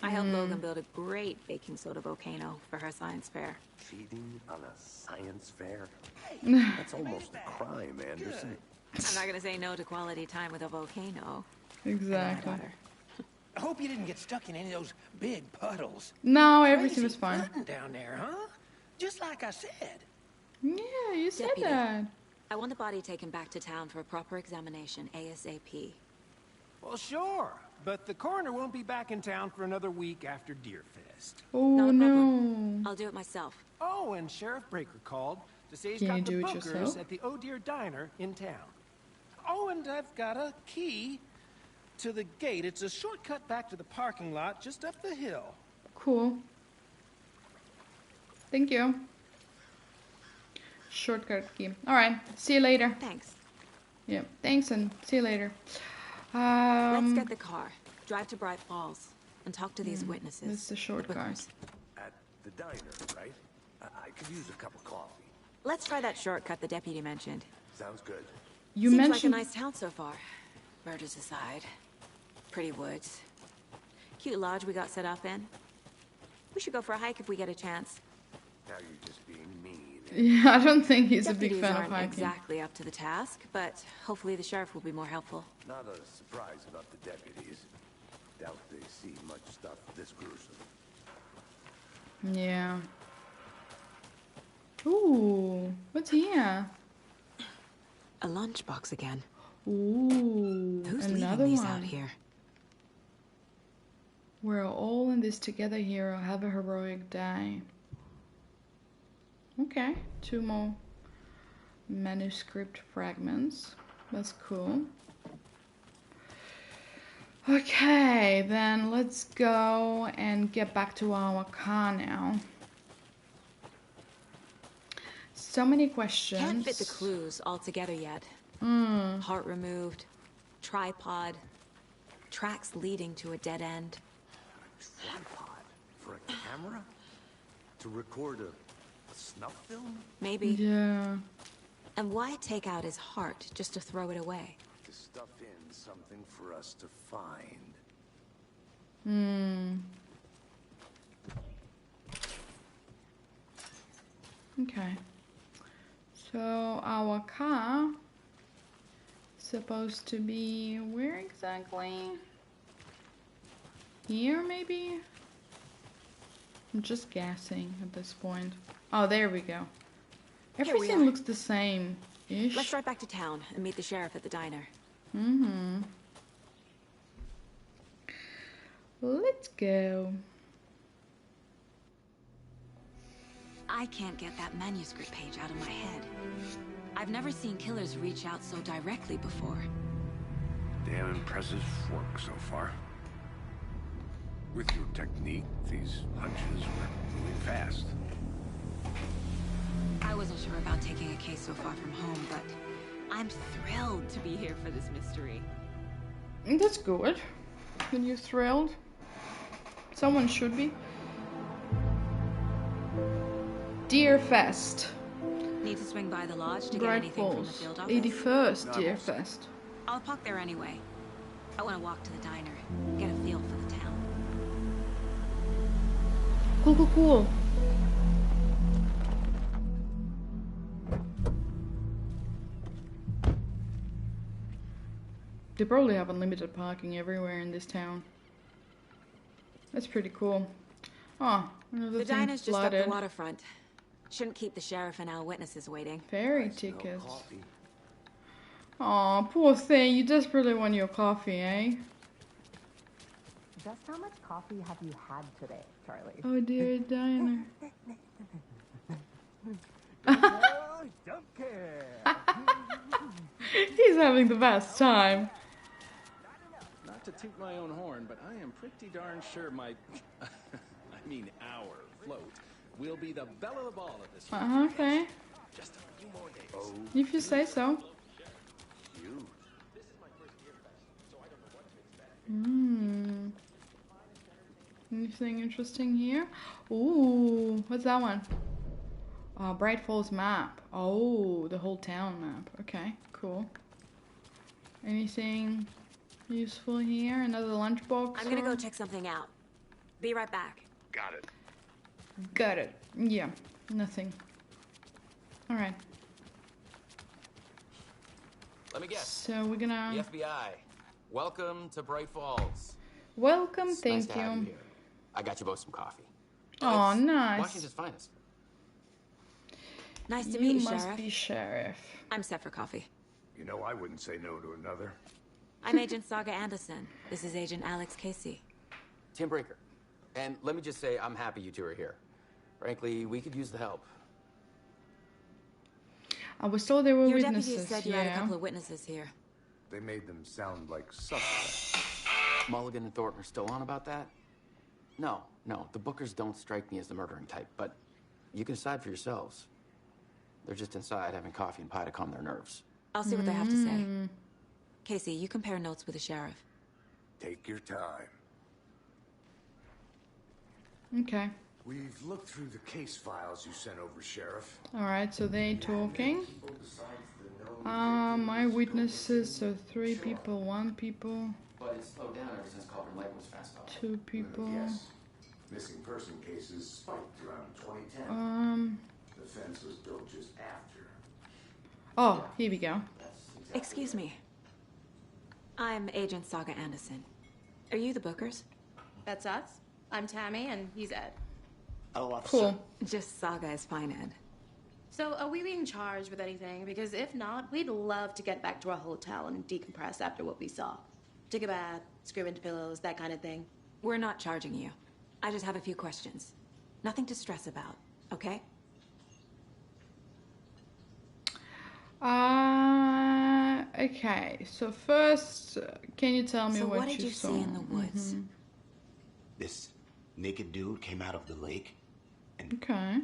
[SPEAKER 8] I helped Logan build a great baking soda volcano for her science fair.
[SPEAKER 10] Cheating on a science fair? That's almost a crime, Anderson.
[SPEAKER 8] I'm not gonna say no to quality time with a volcano.
[SPEAKER 1] Exactly.
[SPEAKER 7] I hope you didn't get stuck in any of those big puddles.
[SPEAKER 1] No, everything was fine.
[SPEAKER 7] Down there, huh? Just like I said.
[SPEAKER 1] Yeah, you said
[SPEAKER 8] Deputy,
[SPEAKER 1] that.
[SPEAKER 8] I want the body taken back to town for a proper examination ASAP.
[SPEAKER 7] Well, sure. But the coroner won't be back in town for another week after Deerfest.
[SPEAKER 1] Oh,
[SPEAKER 8] Not a
[SPEAKER 1] no.
[SPEAKER 8] problem. I'll do it myself.
[SPEAKER 7] Oh, and Sheriff Breaker called to say he's
[SPEAKER 1] Can you
[SPEAKER 7] got the
[SPEAKER 1] do it
[SPEAKER 7] bookers
[SPEAKER 1] yourself?
[SPEAKER 7] at the Oh Deer Diner in town. Oh, and I've got a key to the gate. It's a shortcut back to the parking lot just up the hill.
[SPEAKER 1] Cool. Thank you. Shortcut key. All right. See you later.
[SPEAKER 8] Thanks.
[SPEAKER 1] Yeah. Thanks, and see you later.
[SPEAKER 8] Let's get the car, drive to Bright Falls, and talk to these witnesses.
[SPEAKER 1] This is the shortcut.
[SPEAKER 8] bookers.
[SPEAKER 10] At the diner, right? I could use a cup of coffee.
[SPEAKER 8] Let's try that shortcut the deputy mentioned.
[SPEAKER 10] Sounds good.
[SPEAKER 1] You
[SPEAKER 8] Seems
[SPEAKER 1] mentioned
[SPEAKER 8] like a nice town so far. Murders aside. Pretty woods. Cute lodge we got set up in. We should go for a hike if we get a chance.
[SPEAKER 10] Now you're just being mean.
[SPEAKER 1] Yeah, I don't think he's a big
[SPEAKER 8] Deputies
[SPEAKER 1] fan of
[SPEAKER 8] aren't
[SPEAKER 1] hiking.
[SPEAKER 8] exactly up to the task, but hopefully the sheriff will be more helpful.
[SPEAKER 10] Not a surprise about the deputies. Doubt they see much stuff this gruesome.
[SPEAKER 1] Yeah. Ooh, what's here?
[SPEAKER 8] A lunchbox again.
[SPEAKER 1] Ooh,
[SPEAKER 8] Who's
[SPEAKER 1] another
[SPEAKER 8] leaving these
[SPEAKER 1] one.
[SPEAKER 8] out here?
[SPEAKER 1] We're all in this together, hero. Have a heroic day. Okay, 2 more manuscript fragments. That's cool. Okay, then let's go and get back to our car now. So many questions.
[SPEAKER 8] Can't fit the clues all together yet. Heart removed, tripod, tracks leading to a dead end.
[SPEAKER 3] A tripod? For a camera? To record a snuff film?
[SPEAKER 8] Maybe.
[SPEAKER 1] Yeah.
[SPEAKER 8] And why take out his heart just to throw it away?
[SPEAKER 3] To stuff in something for us to find.
[SPEAKER 1] Okay. So our car supposed to be where exactly? Here maybe? I'm just guessing at this point. Oh, there we go. Everything looks the same-ish.
[SPEAKER 8] Let's drive back to town and meet the sheriff at the diner.
[SPEAKER 1] Let's go.
[SPEAKER 8] I can't get that manuscript page out of my head. I've never seen killers reach out so directly before.
[SPEAKER 3] Damn impressive work so far. With your technique, these hunches were moving fast.
[SPEAKER 8] I wasn't sure about taking a case so far from home, but I'm thrilled to be here for this mystery.
[SPEAKER 1] That's good. When you're thrilled. Someone should be. Deerfest.
[SPEAKER 8] Need to swing by the lodge to get
[SPEAKER 1] Bright
[SPEAKER 8] anything from the
[SPEAKER 1] Falls.
[SPEAKER 8] field office?
[SPEAKER 1] 81st Deerfest.
[SPEAKER 8] I'll park there anyway. I want to walk to the diner, get a feel for the town.
[SPEAKER 1] Cool. They probably have unlimited parking everywhere in this town. That's pretty cool. Oh, another
[SPEAKER 8] The
[SPEAKER 1] thing
[SPEAKER 8] diner's just up
[SPEAKER 1] flooded.
[SPEAKER 8] the waterfront. Shouldn't keep the sheriff and our witnesses waiting.
[SPEAKER 1] Ferry tickets. Aw, poor thing. You desperately want your coffee, eh?
[SPEAKER 11] Just how much coffee have you had today, Charlie?
[SPEAKER 1] Oh dear, diner.
[SPEAKER 7] Don't care.
[SPEAKER 1] He's having the best time.
[SPEAKER 12] Not to toot my own horn, but I am pretty darn sure my, I mean our float will be the belle of the ball at this.
[SPEAKER 1] Okay.
[SPEAKER 12] Just a few more days.
[SPEAKER 1] If you say so. Anything interesting here? Ooh, what's that one? Bright Falls map. Oh, the whole town map. Okay, cool. Anything useful here? Another lunchbox?
[SPEAKER 8] I'm gonna go check something out. Be right back.
[SPEAKER 10] Got it.
[SPEAKER 1] Got it. Yeah, nothing. Alright.
[SPEAKER 13] Let me guess.
[SPEAKER 1] So we're gonna...
[SPEAKER 13] The FBI. Welcome to Bright Falls.
[SPEAKER 1] Welcome,
[SPEAKER 13] It's
[SPEAKER 1] thank
[SPEAKER 13] nice to have
[SPEAKER 1] you.
[SPEAKER 13] here. I got you both some coffee.
[SPEAKER 1] Oh,
[SPEAKER 13] It's
[SPEAKER 1] nice.
[SPEAKER 13] Washington's finest.
[SPEAKER 8] Nice to
[SPEAKER 1] You
[SPEAKER 8] meet you,
[SPEAKER 1] must
[SPEAKER 8] Sheriff.
[SPEAKER 1] be Sheriff.
[SPEAKER 8] I'm set for coffee.
[SPEAKER 3] You know, I wouldn't say no to another.
[SPEAKER 8] I'm Agent Saga Anderson. This is Agent Alex Casey.
[SPEAKER 13] Tim Breaker. And let me just say, I'm happy you two are here. Frankly, we could use the help.
[SPEAKER 1] I was told there were
[SPEAKER 8] Your
[SPEAKER 1] witnesses.
[SPEAKER 8] deputy said you had a couple of witnesses here.
[SPEAKER 3] They made them sound like suspects.
[SPEAKER 13] Mulligan and Thornton are still on about that? No, the Bookers don't strike me as the murdering type, but you can decide for yourselves. They're just inside having coffee and pie to calm their nerves.
[SPEAKER 8] I'll see what they have to say. Casey, you compare notes with the sheriff.
[SPEAKER 3] Take your time.
[SPEAKER 1] Okay.
[SPEAKER 3] We've looked through the case files you sent over, Sheriff.
[SPEAKER 1] Alright, so they talking. My witnesses are 3 people, 1 people,
[SPEAKER 13] But it's slowed down ever since Culver Lake was fast off.
[SPEAKER 1] 2 people.
[SPEAKER 3] Yes. Missing person cases spiked around 2010. The fence was built just after.
[SPEAKER 1] Oh, here we go.
[SPEAKER 8] Excuse me. I'm Agent Saga Anderson. Are you the Bookers?
[SPEAKER 14] That's us. I'm Tammy, and he's Ed.
[SPEAKER 1] Cool.
[SPEAKER 8] Just Saga is fine, Ed.
[SPEAKER 14] So, are we being charged with anything? Because if not, we'd love to get back to our hotel and decompress after what we saw. Take a bath, scream into pillows, that kind of thing.
[SPEAKER 8] We're not charging you. I just have a few questions. Nothing to stress about, okay?
[SPEAKER 1] Okay. So first, can you tell me
[SPEAKER 8] so
[SPEAKER 1] what
[SPEAKER 8] what did you
[SPEAKER 1] saw?
[SPEAKER 8] see in the woods?
[SPEAKER 15] This naked dude came out of the lake, and
[SPEAKER 1] Okay.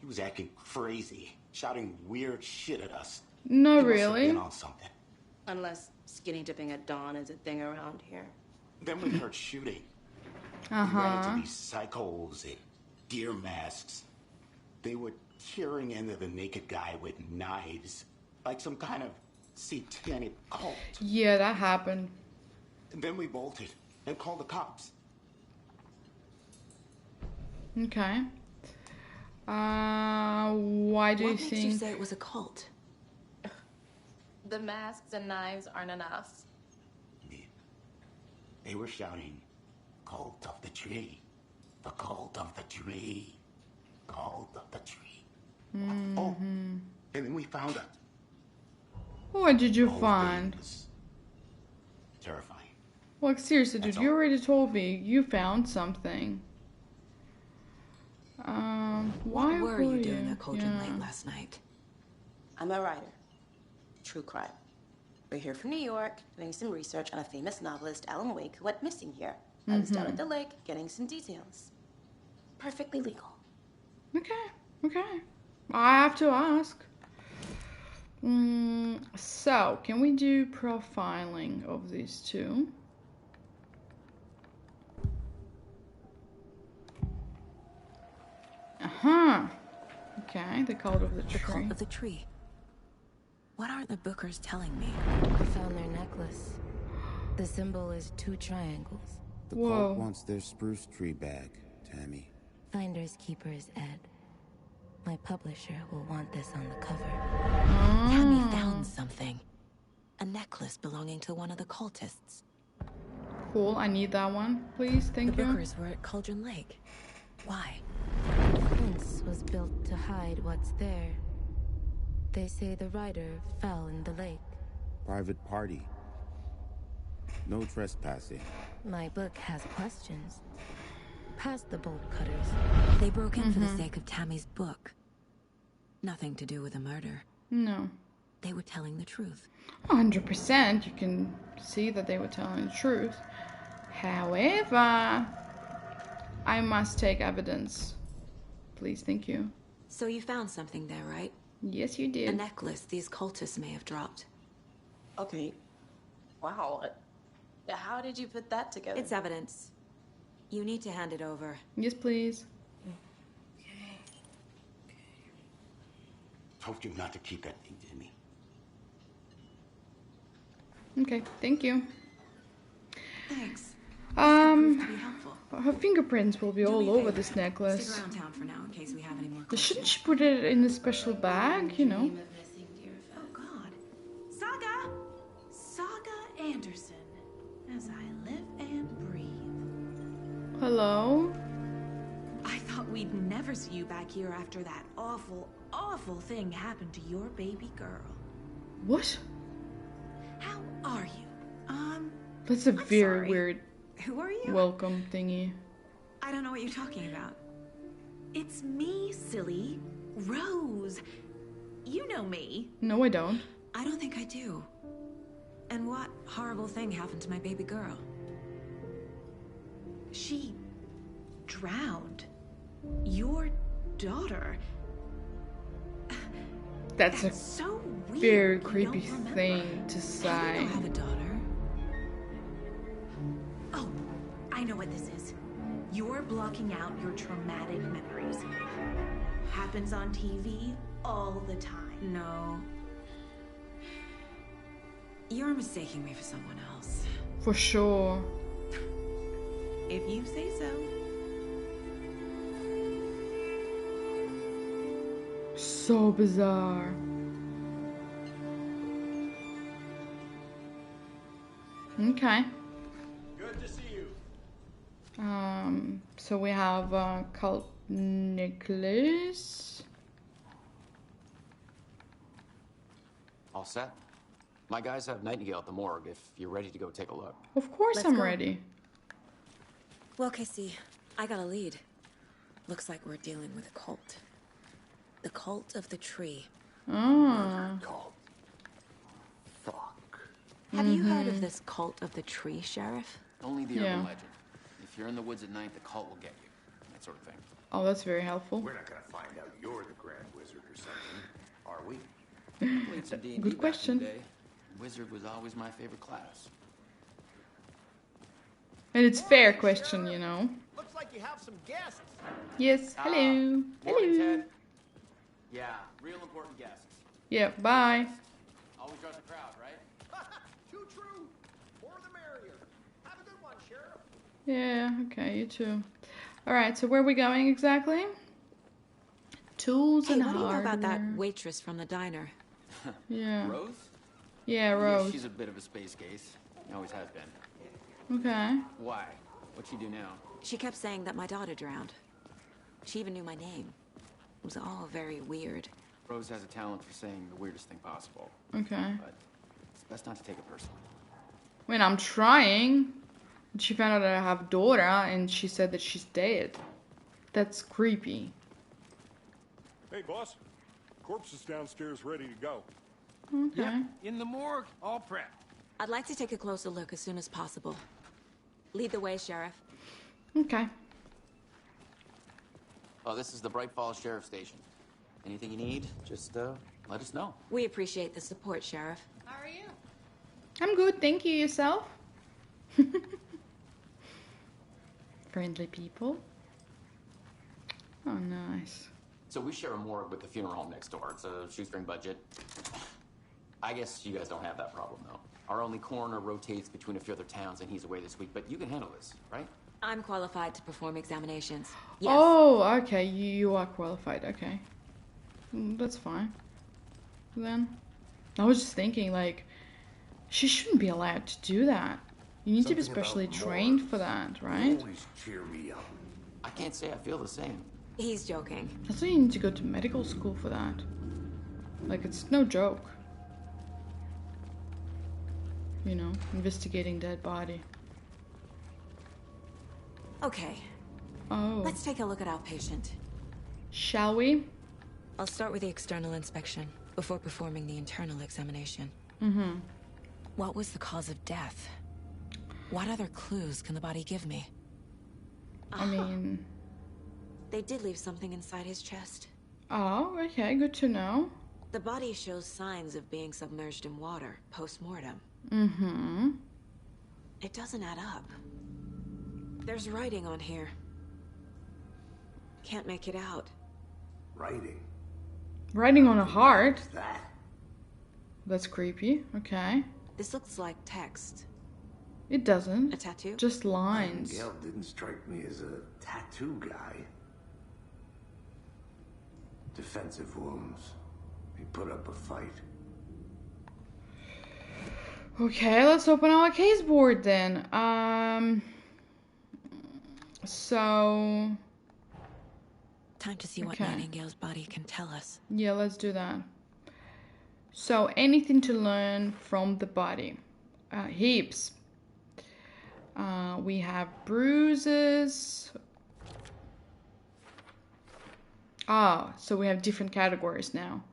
[SPEAKER 15] he was acting crazy, shouting weird shit at us.
[SPEAKER 1] No,
[SPEAKER 15] He must have
[SPEAKER 1] really.
[SPEAKER 15] been on something.
[SPEAKER 14] Unless skinny dipping at dawn is a thing around here.
[SPEAKER 15] Then we heard shooting. We ran into these psychos in deer masks. They were tearing into the naked guy with knives, like some kind of satanic cult.
[SPEAKER 1] Yeah, that happened.
[SPEAKER 15] And then we bolted and called the cops.
[SPEAKER 1] Okay. Why do you
[SPEAKER 8] What makes
[SPEAKER 1] think?
[SPEAKER 8] you say it was a cult?
[SPEAKER 14] The masks and knives aren't enough.
[SPEAKER 15] They were shouting, "Cult of the tree, the cult of the tree, cult of the tree." Oh, and then we found it.
[SPEAKER 1] What did you find?
[SPEAKER 15] Terrifying.
[SPEAKER 1] Like seriously, dude, you already told me you found something. Why
[SPEAKER 8] What were you doing at Cauldron Lake last night?
[SPEAKER 14] I'm a writer. True crime. We're here from New York, doing some research on a famous novelist, Alan Wake, who went missing here. I was down at the lake, getting some details. Perfectly legal.
[SPEAKER 1] Okay. I have to ask. So, can we do profiling of these two? Okay, the cult of the tree.
[SPEAKER 8] The cult of the tree. What are the Bookers telling me?
[SPEAKER 16] I found their necklace. The symbol is 2 triangles.
[SPEAKER 17] The cult wants their spruce tree back, Tammy.
[SPEAKER 16] Finders keepers, Ed. My publisher will want this on the cover.
[SPEAKER 8] Tammy found something. A necklace belonging to one of the cultists.
[SPEAKER 1] Cool, I need that one, please. Thank
[SPEAKER 8] The
[SPEAKER 1] you.
[SPEAKER 8] Bookers were at Cauldron Lake. Why?
[SPEAKER 16] Quince was built to hide what's there. They say the writer fell in the lake.
[SPEAKER 17] Private party. No trespassing.
[SPEAKER 16] My book has questions. Past the bolt cutters.
[SPEAKER 8] They broke in for the sake of Tammy's book. Nothing to do with a murder.
[SPEAKER 1] No.
[SPEAKER 8] They were telling the truth.
[SPEAKER 1] 100%. You can see that they were telling the truth. However, I must take evidence. Please, thank you.
[SPEAKER 8] So you found something there, right?
[SPEAKER 1] Yes, you did.
[SPEAKER 8] A necklace these cultists may have dropped.
[SPEAKER 14] Okay. Wow. How did you put that together?
[SPEAKER 8] It's evidence. You need to hand it over.
[SPEAKER 1] Yes, please.
[SPEAKER 15] Told you not to keep that thing to me.
[SPEAKER 1] Okay, thank you.
[SPEAKER 8] Thanks.
[SPEAKER 1] Her fingerprints will be all over this necklace.
[SPEAKER 8] Stick around town for now in case we have any more questions.
[SPEAKER 1] Shouldn't she put it in a special bag, you know?
[SPEAKER 18] Oh, God. Saga Anderson. As I live and breathe.
[SPEAKER 1] Hello?
[SPEAKER 18] I thought we'd never see you back here after that awful, awful thing happened to your baby girl.
[SPEAKER 1] What?
[SPEAKER 18] How are you?
[SPEAKER 1] That's a very weird
[SPEAKER 18] Who are you?
[SPEAKER 1] welcome thingy.
[SPEAKER 18] I don't know what you're talking about. It's me, silly. Rose. You know me.
[SPEAKER 1] No, I don't.
[SPEAKER 8] I don't think I do. And what horrible thing happened to my baby girl?
[SPEAKER 18] She drowned. Your daughter.
[SPEAKER 1] That's a
[SPEAKER 18] so weird.
[SPEAKER 1] very
[SPEAKER 18] You
[SPEAKER 1] creepy
[SPEAKER 18] don't remember.
[SPEAKER 1] thing to
[SPEAKER 8] I
[SPEAKER 1] say.
[SPEAKER 8] don't have a daughter.
[SPEAKER 18] Oh, I know what this is. You're blocking out your traumatic memories. Happens on TV all the time.
[SPEAKER 8] No. You're mistaking me for someone else.
[SPEAKER 1] For sure.
[SPEAKER 18] If you say so.
[SPEAKER 1] So bizarre. Okay.
[SPEAKER 12] Good to see you.
[SPEAKER 1] So we have cult necklace.
[SPEAKER 13] All set? My guys have Nightingale at the morgue if you're ready to go take a look.
[SPEAKER 1] Of course
[SPEAKER 8] Let's
[SPEAKER 1] I'm
[SPEAKER 8] go.
[SPEAKER 1] ready.
[SPEAKER 8] Well, Casey, I got a lead. Looks like we're dealing with a cult. The cult of the tree.
[SPEAKER 1] Ah.
[SPEAKER 15] Cult.
[SPEAKER 8] Have you heard of this cult of the tree, Sheriff?
[SPEAKER 13] Only the urban legend. If you're in the woods at night, the cult will get you. That sort of thing.
[SPEAKER 1] Oh, that's very helpful.
[SPEAKER 3] We're not gonna find out you're the Grand Wizard or something, are we?
[SPEAKER 13] Played some D&D
[SPEAKER 1] Good question.
[SPEAKER 13] back in the day. Wizard was always my favorite class.
[SPEAKER 1] And it's fair question, you know.
[SPEAKER 7] Looks like you have some guests.
[SPEAKER 1] Yes, hello.
[SPEAKER 13] Morning,
[SPEAKER 1] Hello.
[SPEAKER 13] Ted. Yeah, real important guests.
[SPEAKER 1] Yeah, bye.
[SPEAKER 13] Always draws a crowd, right?
[SPEAKER 7] Too true. More the merrier. Have a good one, Sheriff.
[SPEAKER 1] Yeah, okay, you too. Alright, so where are we going exactly? Tools
[SPEAKER 8] Hey,
[SPEAKER 1] and
[SPEAKER 8] what do you know
[SPEAKER 1] hardware.
[SPEAKER 8] about that waitress from the diner?
[SPEAKER 1] Yeah.
[SPEAKER 13] Rose?
[SPEAKER 1] Yeah, Rose.
[SPEAKER 13] Yeah, she's a bit of a space case. Always has been.
[SPEAKER 1] Okay.
[SPEAKER 13] Why? What'd she do now?
[SPEAKER 8] She kept saying that my daughter drowned. She even knew my name. It was all very weird.
[SPEAKER 13] Rose has a talent for saying the weirdest thing possible.
[SPEAKER 1] Okay.
[SPEAKER 13] But it's best not to take it personally.
[SPEAKER 1] When I'm trying, she found out that I have a daughter and she said that she's dead. That's creepy.
[SPEAKER 6] Hey, boss. Corpse is downstairs ready to go.
[SPEAKER 1] Okay.
[SPEAKER 7] Yep, in the morgue, all prepped.
[SPEAKER 8] I'd like to take a closer look as soon as possible. Lead the way, Sheriff.
[SPEAKER 1] Okay.
[SPEAKER 13] Oh, this is the Bright Falls Sheriff Station. Anything you need, just let us know.
[SPEAKER 8] We appreciate the support, Sheriff.
[SPEAKER 18] How are you?
[SPEAKER 1] I'm good, thank you. Yourself? Friendly people. Oh, nice.
[SPEAKER 13] So we share a morgue with the funeral home next door. It's a shoestring budget. I guess you guys don't have that problem, though. Our only coroner rotates between a few other towns, and he's away this week. But you can handle this, right?
[SPEAKER 8] I'm qualified to perform examinations. Yes.
[SPEAKER 1] Oh, okay. You are qualified. Okay. That's fine. Then. I was just thinking, like, she shouldn't be allowed to do that. You need to be specially trained for that, right?
[SPEAKER 3] Always cheer me up.
[SPEAKER 13] I can't say I feel the same.
[SPEAKER 8] He's joking.
[SPEAKER 1] That's why you need to go to medical school for that. Like, it's no joke. You know, investigating dead body.
[SPEAKER 8] Okay.
[SPEAKER 1] Oh.
[SPEAKER 8] Let's take a look at our patient.
[SPEAKER 1] Shall we?
[SPEAKER 8] I'll start with the external inspection before performing the internal examination.
[SPEAKER 1] Mm-hmm.
[SPEAKER 8] What was the cause of death? What other clues can the body give me?
[SPEAKER 1] I mean...
[SPEAKER 8] They did leave something inside his chest.
[SPEAKER 1] Oh, okay, good to know.
[SPEAKER 8] The body shows signs of being submerged in water post-mortem.
[SPEAKER 1] Mm-hmm.
[SPEAKER 8] It doesn't add up. There's writing on here. Can't make it out.
[SPEAKER 3] Writing?
[SPEAKER 1] Writing on a heart?
[SPEAKER 3] What's that?
[SPEAKER 1] That's creepy. Okay.
[SPEAKER 8] This looks like text.
[SPEAKER 1] It doesn't.
[SPEAKER 8] A tattoo?
[SPEAKER 1] Just lines.
[SPEAKER 3] Miguel didn't strike me as a tattoo guy. Defensive wounds. He put up a fight.
[SPEAKER 1] Okay, let's open our case board then. So...
[SPEAKER 8] Time to see what Nightingale's body can tell us.
[SPEAKER 1] Yeah, let's do that. So, anything to learn from the body. Heaps. We have bruises. Ah, so we have different categories now.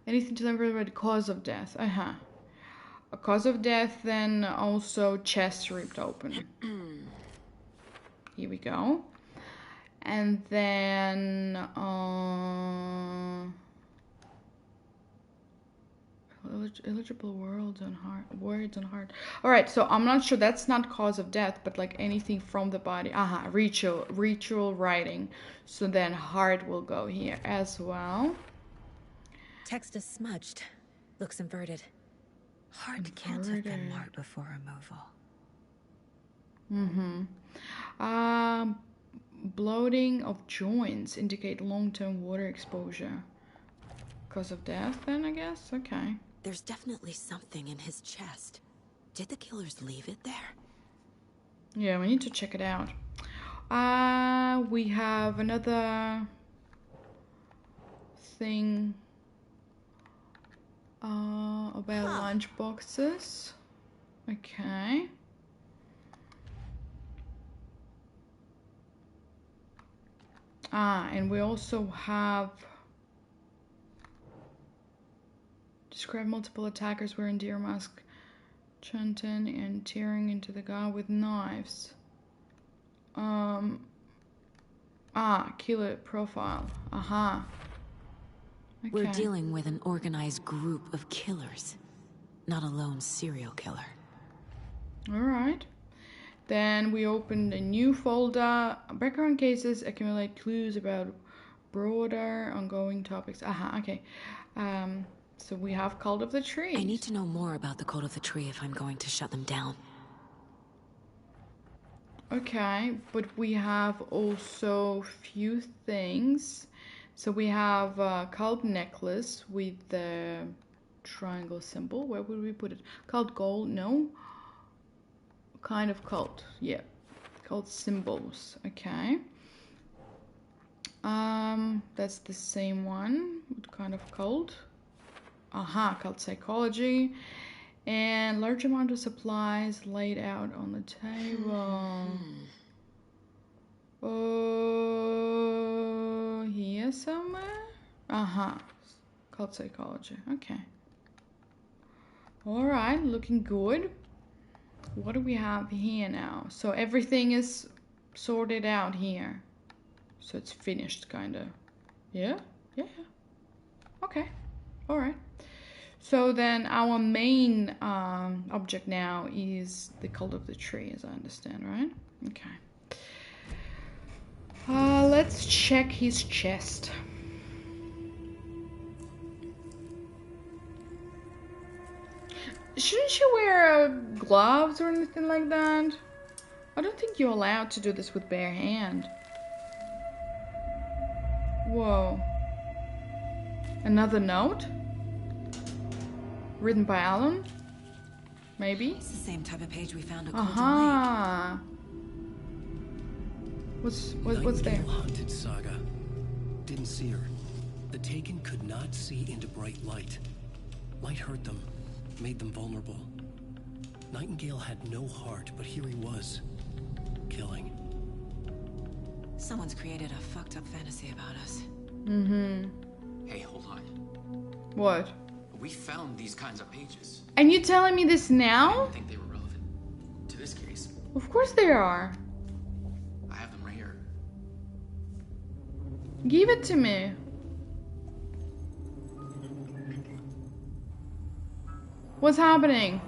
[SPEAKER 1] Anything to learn from the cause of death. A cause of death, then also chest ripped open. Here we go. And then eligible words on heart. All right, so I'm not sure, that's not cause of death, but like anything from the body. Ritual writing. So then heart will go here as well.
[SPEAKER 8] Text is smudged. Looks inverted. Heart can't have been marked before removal.
[SPEAKER 1] Bloating of joints indicate long-term water exposure. Cause of death then, I guess? Okay.
[SPEAKER 8] There's definitely something in his chest. Did the killers leave it there?
[SPEAKER 1] Yeah, we need to check it out. We have another thing about lunch boxes. Okay. And we also have describe multiple attackers wearing deer mask chanting and tearing into the guy with knives. Killer profile. Aha. Okay.
[SPEAKER 8] We're dealing with an organized group of killers, not a lone serial killer.
[SPEAKER 1] Alright. Then we opened a new folder. Background cases accumulate clues about broader ongoing topics. Aha, okay. So we have Cult of the Tree.
[SPEAKER 8] I need to know more about the Cult of the Tree if I'm going to shut them down.
[SPEAKER 1] Okay, but we have also few things. So we have a cult necklace with the triangle symbol. Where would we put it? Cult gold? No. Kind of cult. Yeah. Cult symbols. Okay. That's the same one. What kind of cult? Aha, cult psychology. And large amount of supplies laid out on the table. Oh, here somewhere? Aha. Cult psychology. Okay. Alright, looking good. What do we have here now? So everything is sorted out here. So it's finished, kinda. Yeah? Yeah. Okay. Alright. So then our main object now is the Cult of the Tree, as I understand, right? Okay. Let's check his chest. Shouldn't you wear gloves or anything like that? I don't think you're allowed to do this with bare hand. Whoa. Another note? Written by Alan? Maybe?
[SPEAKER 8] It's the same type of page we found at Colton
[SPEAKER 1] Aha. What's there?
[SPEAKER 2] Hunted Saga. Didn't see her. The Taken could not see into bright light. Light hurt them, made them vulnerable. Nightingale had no heart, but here he was, killing.
[SPEAKER 8] Someone's created a fucked up fantasy about us.
[SPEAKER 1] Mm-hmm.
[SPEAKER 13] Hey, hold on.
[SPEAKER 1] What?
[SPEAKER 13] We found these kinds of pages.
[SPEAKER 1] And you telling me this
[SPEAKER 13] I
[SPEAKER 1] now?
[SPEAKER 13] didn't think they were relevant to this case.
[SPEAKER 1] Of course they are.
[SPEAKER 13] I have them right here.
[SPEAKER 1] Give it to me. What's happening?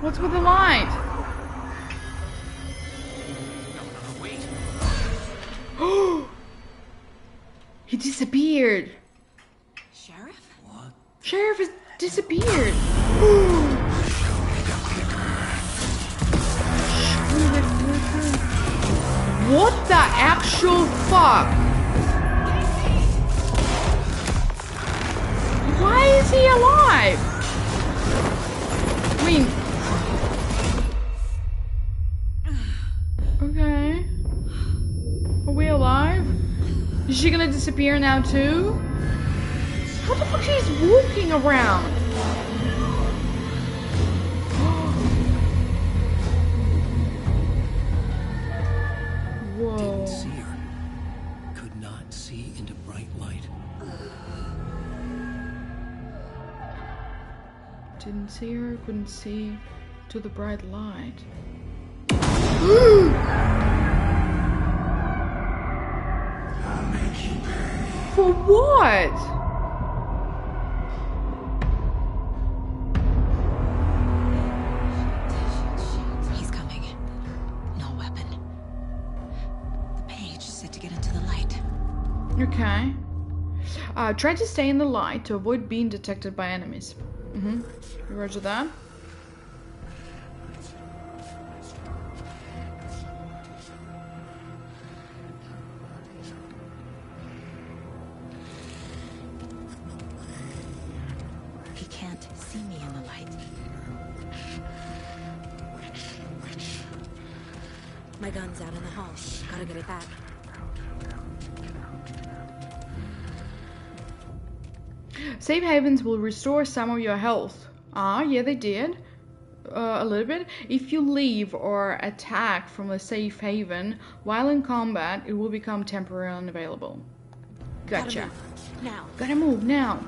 [SPEAKER 1] What's with the light?
[SPEAKER 13] Wait.
[SPEAKER 1] He disappeared.
[SPEAKER 8] Sheriff?
[SPEAKER 2] What?
[SPEAKER 1] Sheriff has disappeared. What the actual fuck? Why is he alive? I mean... Okay. Are we alive? Is she gonna disappear now too? How the fuck she's walking around? Whoa.
[SPEAKER 2] Didn't see her. Could not see into bright light.
[SPEAKER 1] Didn't see her, couldn't see to the bright light. For what?
[SPEAKER 8] He's coming. No weapon. The page said to get into the light.
[SPEAKER 1] Okay. Try to stay in the light to avoid being detected by enemies. Roger that.
[SPEAKER 8] He can't see me in the light. My gun's out in the hall. Gotta get it back.
[SPEAKER 1] Safe havens will restore some of your health. Yeah, they did. A little bit. If you leave or attack from a safe haven while in combat, it will become temporarily unavailable. Gotcha.
[SPEAKER 8] Now.
[SPEAKER 1] Gotta move now.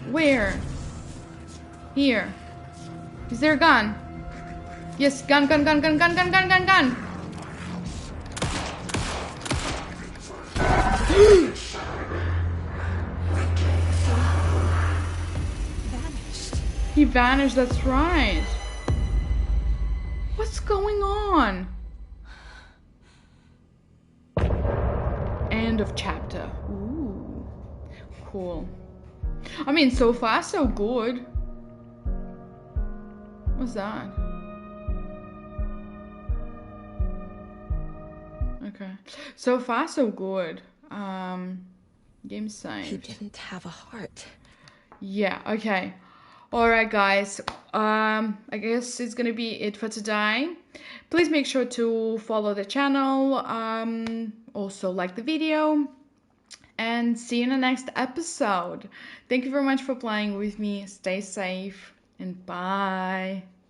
[SPEAKER 1] Where? Here. Is there a gun? Yes, gun. He vanished, that's right. What's going on? End of chapter. Ooh, cool. I mean, so far so good. What's that? Okay. So far so good. Game saved.
[SPEAKER 8] He didn't have a heart.
[SPEAKER 1] Yeah, okay. Alright guys, I guess it's gonna be it for today. Please make sure to follow the channel, also like the video, and see you in the next episode. Thank you very much for playing with me. Stay safe and bye.